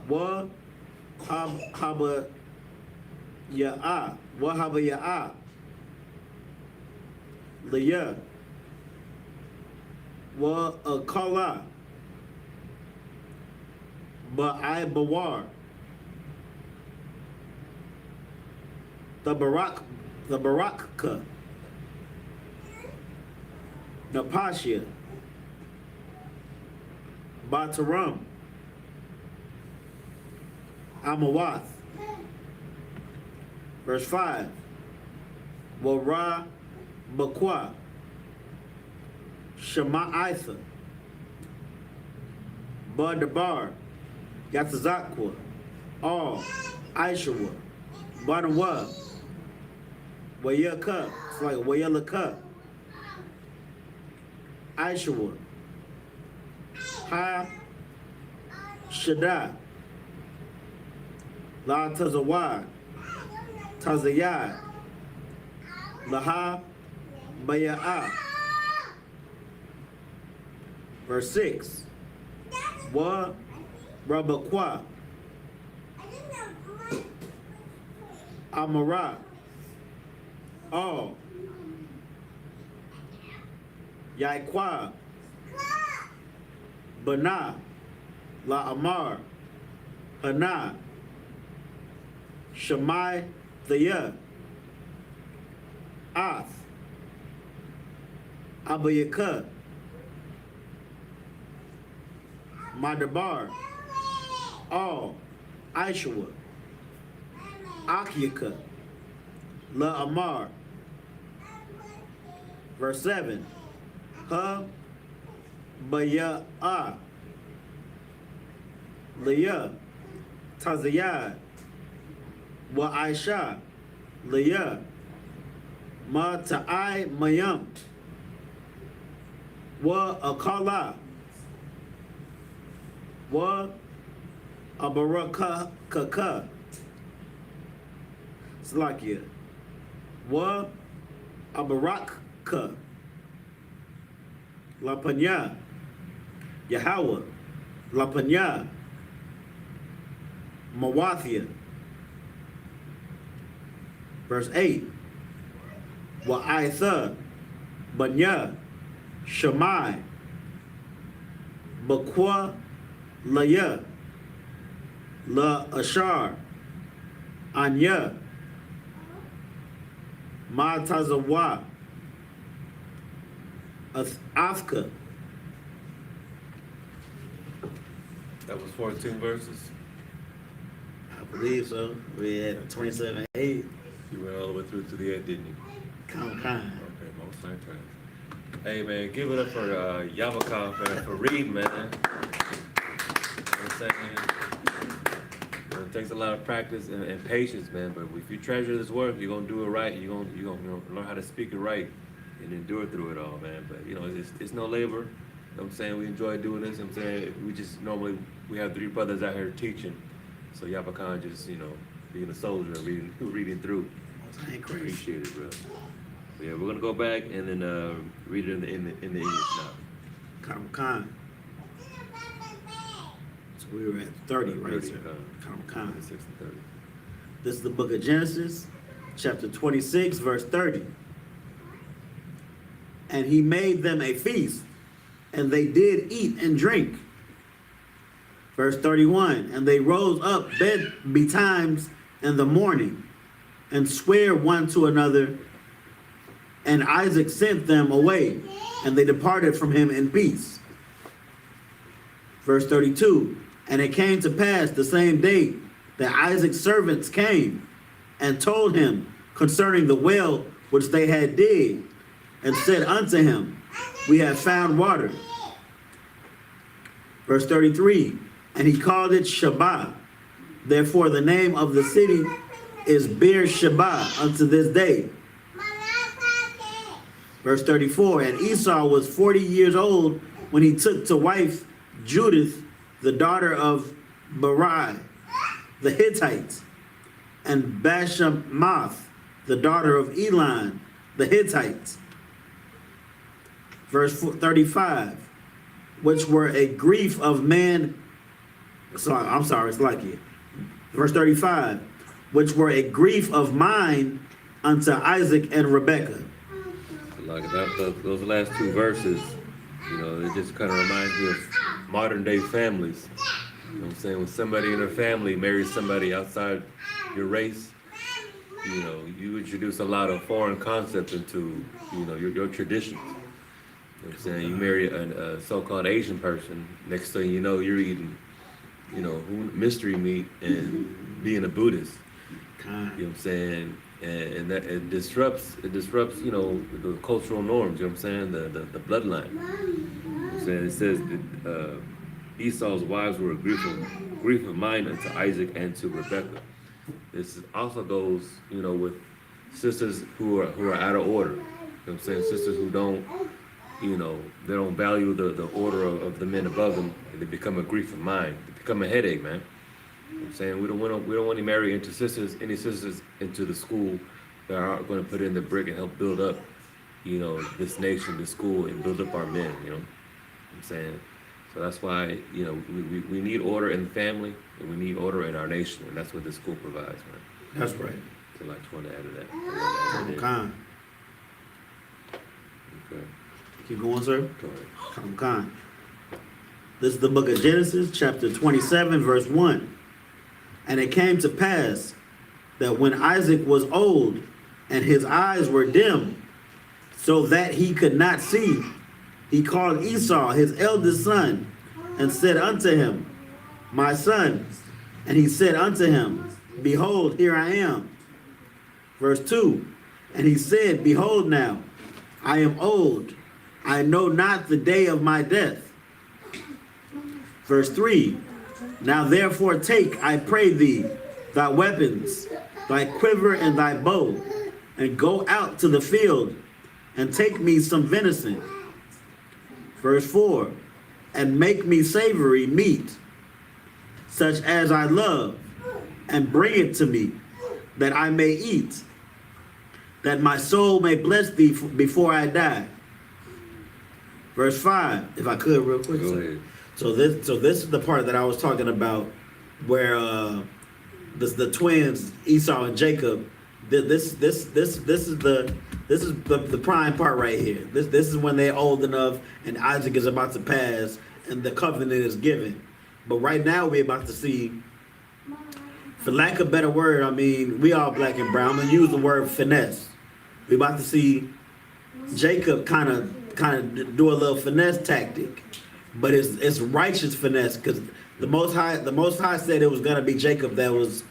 Wa haba ya'a. Wa haba ya'a. Leah. Wa akala. Ba'ai bawar. The Barakka, Napashia, Bataram, Amawath. Verse 5. Wara Bakwa, Shema'itha, Badabar, Yatzazakwa, All, Aishawa, Banawa. Wayaka, it's like Wayalaka, Aishawa, Ha Shada, La Tazawad, Tazayad, Laha Baya'a. Verse 6. Wa Rabakwa, Amara. All Yaikwa Bana La Amar Hana Shamai Thaya Ath Abayaka Madabar All Aishawa Akyaka La Amar. Verse 7. Ha Baya'a Leah Tazayad Wa Aisha Leah Ma Ta'ai Mayam Wa Akala Wa Abaraka Kaka Slakia Wa Abarakka Lapanya Yahweh Lapanya Mawathia. Verse 8. Wa'itha Banya Shammai Bakwa Laya La Ashar Anya Ma Tazawa Afka. That was 14 verses. I believe so. We had 27:8. You went all the way through to the end, didn't you? Kind. Okay, most time. Hey man, give it up for YAHANNA, man, for reading, man. You know what I'm saying? It takes a lot of practice and patience, man. But if you treasure this work, you're gonna do it right. You're gonna learn how to speak it right and endure through it all, man. But you know, it's no labor. You know what I'm saying? We enjoy doing this. You know what I'm saying? We just normally we have 3 brothers out here teaching. So YAHANNA just, you know, being a soldier and reading through. Appreciate it, bro. But yeah, we're gonna go back and then read it in the English now. Kind. So we were at 30, right? 30, Kind. 26 and 30. This is the book of Genesis, chapter 26, verse 30. And he made them a feast, and they did eat and drink, Verse 31, and they rose up betimes in the morning and swear one to another, and Isaac sent them away, and they departed from him in peace. Verse 32, and it came to pass the same day that Isaac's servants came and told him concerning the well which they had digged, and said unto him, we have found water. Verse 33, and he called it Shabbat. Therefore the name of the city is Beer-sheba unto this day. Verse 34, and Esau was 40 years old when he took to wife Judith, the daughter of Berai, the Hittite, and Bashemath, the daughter of Elon, the Hittite. Verse 35, which were a grief of man. Sorry, I'm sorry, it's like it. Verse 35, which were a grief of mine unto Isaac and Rebekah. Like those last two verses, you know, it just kind of reminds me of modern day families. You know what I'm saying? When somebody in their family marries somebody outside your race, you know, you introduce a lot of foreign concepts into, you know, your traditions. You know what I'm saying? You marry a so-called Asian person, next thing you know, you're eating, you know, mystery meat and being a Buddhist. You know what I'm saying? And that it disrupts, you know, the cultural norms, you know what I'm saying? The bloodline. You know what I'm saying? It says that Esau's wives were a grief of mind unto Isaac and to Rebekah. This also goes, you know, with sisters who are out of order. You know what I'm saying? Sisters who don't, you know, they don't value the order of the men above them, and they become a grief of mind. They become a headache, man. You know what I'm saying? We don't want to marry any sisters into the school that are going to put in the brick and help build up, you know, this nation, this school, and build up our men, you know what I'm saying? So that's why, you know, we need order in the family, and we need order in our nation, and that's what this school provides, man. That's right. So I just want to add to that. Khan. Okay. Keep going, sir. Go ahead. Khan. This is the book of Genesis, chapter 27, verse 1. And it came to pass that when Isaac was old and his eyes were dim, so that he could not see, he called Esau, his eldest son, and said unto him, my son. And he said unto him, behold, here I am. Verse 2, and he said, behold now, I am old, I know not the day of my death. Verse 3, now therefore take, I pray thee, thy weapons, thy quiver and thy bow, and go out to the field, and take me some venison. Verse 4, and make me savory meat, such as I love, and bring it to me, that I may eat, that my soul may bless thee before I die. Verse 5, if I could real quick. Go ahead. So this is the part that I was talking about, where the twins Esau and Jacob. This is the prime part right here. This is when they're old enough and Isaac is about to pass and the covenant is given. But right now we're about to see, for lack of a better word, I mean, we all black and brown. I'm gonna use the word finesse. We're about to see Jacob kind of do a little finesse tactic. But it's righteous finesse, because the Most High said it was gonna be Jacob that was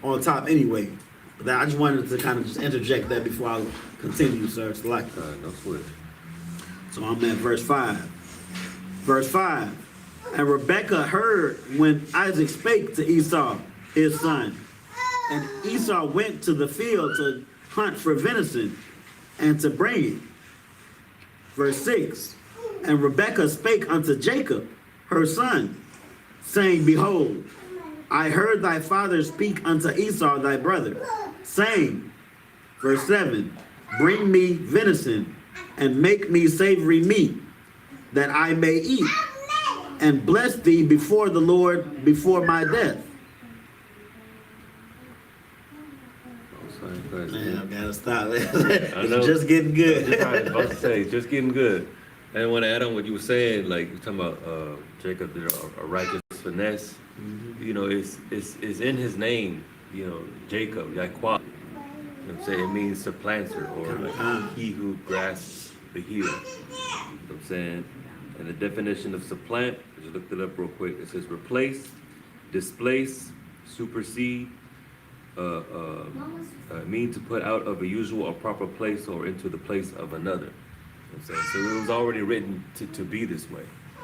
on top anyway. But I just wanted to kind of just interject that before I continue, sir. It's like No sweat. so I'm at verse 5. Verse 5. And Rebekah heard when Isaac spake to Esau, his son. And Esau went to the field to hunt for venison and to bring it. Verse 6. And Rebekah spake unto Jacob, her son, saying, behold, I heard thy father speak unto Esau thy brother, saying, verse 7, bring me venison, and make me savory meat, that I may eat, and bless thee before the Lord before my death. Man, I gotta stop. It's just getting good. I was about to say, just getting good. And I want to add on what you were saying, like you're talking about Jacob did a righteous finesse. You know, it's in his name. You know, Jacob, Yahweh. You know what I'm saying? It means supplanter, or like he who grasps the heel. You know what I'm saying? And the definition of supplant, I just looked it up real quick. It says replace, displace, supersede, mean to put out of a usual or proper place or into the place of another. You know what I'm saying? So it was already written to be this way.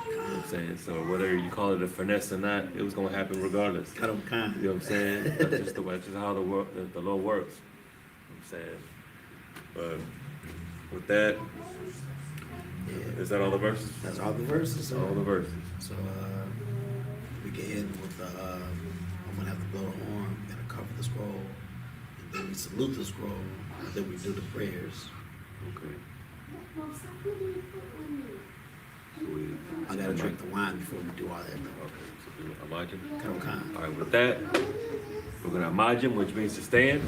You know what I'm saying? So whether you call it a finesse or not, it was going to happen regardless. You know what I'm saying? That's just how the Lord works. You know what I'm saying? But with that, is that all the verses? That's all the verses. All the verses. So we get in with I'm gonna have to blow the horn, we're gonna cover the scroll, and then we salute the scroll, and then we do the prayers. Okay. I gotta drink the wine before we do all that. Okay. So do Imagine. Come. All right. With that, we're gonna Imagine, which means to stand.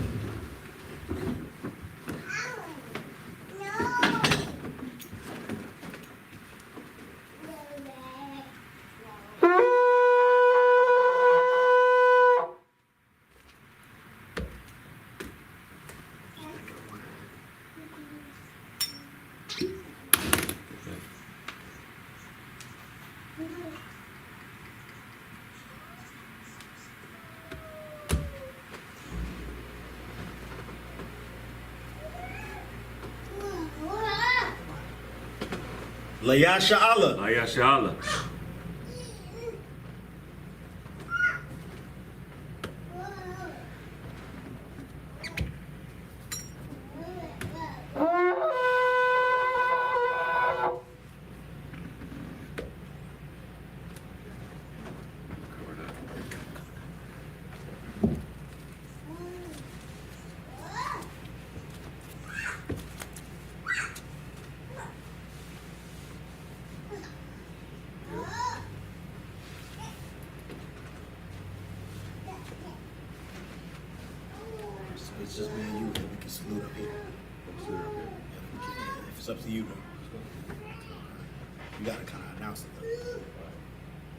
Layasha Allah. Layasha Allah. It's just me and you that we can salute up here. If it's up to you, though. You gotta kind of announce it, though.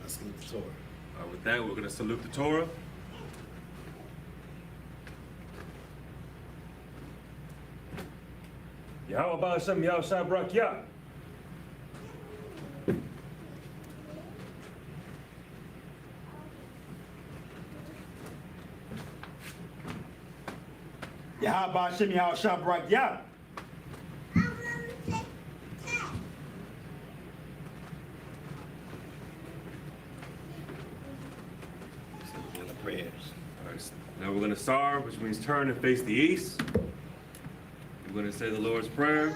Let's salute the Torah. All right, with that, we're gonna salute the Torah. Yahweh Ba'ashem Yahweh Shabrak Yah. Yahweh Ba'ashem Yahweh Shabrak Yah. Prayers. All right, now we're gonna Sar, which means turn and face the east. We're gonna say the Lord's Prayer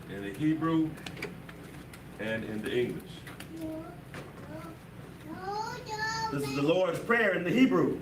in the Hebrew and in the English. This is the Lord's Prayer in the Hebrew.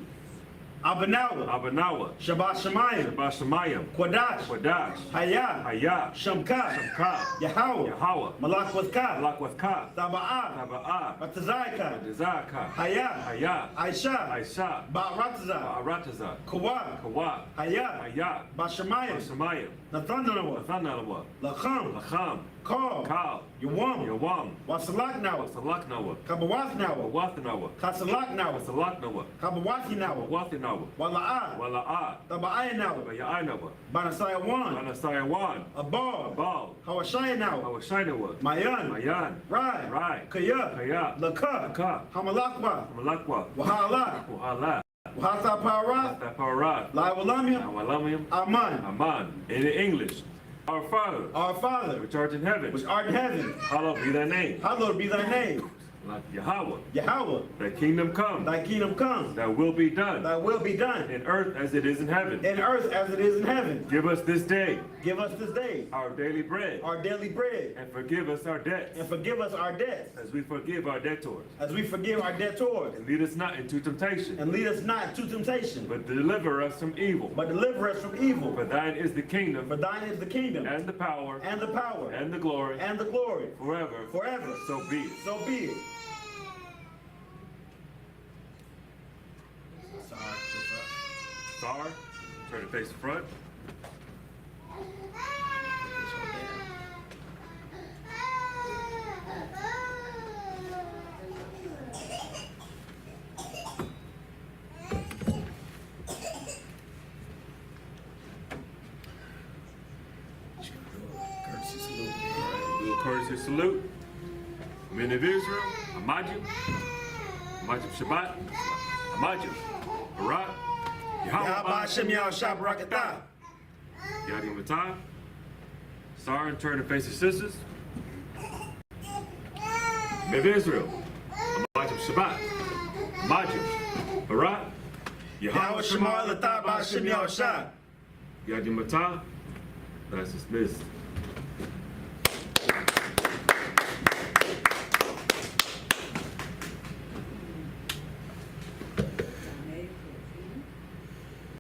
Abanawa. Abanawa. Shabbat Shemayim. Shabbat Shemayim. Quadash. Quadash. Hayah. Hayah. Shamka. Shamka. Yahweh. Yahweh. Malakwazka. Malakwazka. Taba'ah. Taba'ah. Batazaika. Batazaka. Hayah. Hayah. Aisha. Aisha. Ba'rataza. Arataza. Kawa. Kawa. Hayah. Hayah. Bashamayim. Shemayim. Nathanawa. Nathanawa. Lacham. Lacham. Kal. Kal. Yawam. Yawam. Wasalaknawa. Wasalaknawa. Kabawatnawa. Wathanawa. Kasalaknawa. Wasalaknawa. Kabawathinawa. Wathinawa. Wala'ah. Wala'ah. Taba'aynawa. Baya'inawa. Banasayawan. Anasayawan. Abal. Abal. Hawashaynawa. Hawashinawa. Mayan. Mayan. Rai. Rai. Kaya. Kaya. Laka. Laka. Hamalakwa. Malakwa. Wahala. Wahala. Wahasa Para. Taparat. Lawalamium. Awalamium. Aman. Aman. In English. Our Father, Our Father, which art in heaven, which art in heaven, hallowed be thy name. hallowed be thy name. Like Yahweh, Yahweh, thy kingdom come, thy kingdom come, thy will be done, thy will be done, in earth as it is in heaven. in earth as it is in heaven. Give us this day Give us this day our daily bread, our daily bread, and forgive us our debts, and forgive us our debts, as we forgive our debtors. as we forgive our debtors. And lead us not into temptation, And lead us not into temptation, but deliver us from evil. but deliver us from evil. For thine is the kingdom, For thine is the kingdom, and the power, and the power, and the glory, and the glory, forever. forever. So be it. So be it. Sar, turn to face the front. military salute. Men of Israel, Amaju, Shabbat, Amaju, Barak, Yahweh, Shem Yahushua Barakatah. Yadi Matah. Sorry, and turn to face your sisters. Men of Israel, Amaju, Shabbat, Amaju, Barak, Yahweh Shema Latah Shem Yahushua. Yadi Matah. That's dismissed.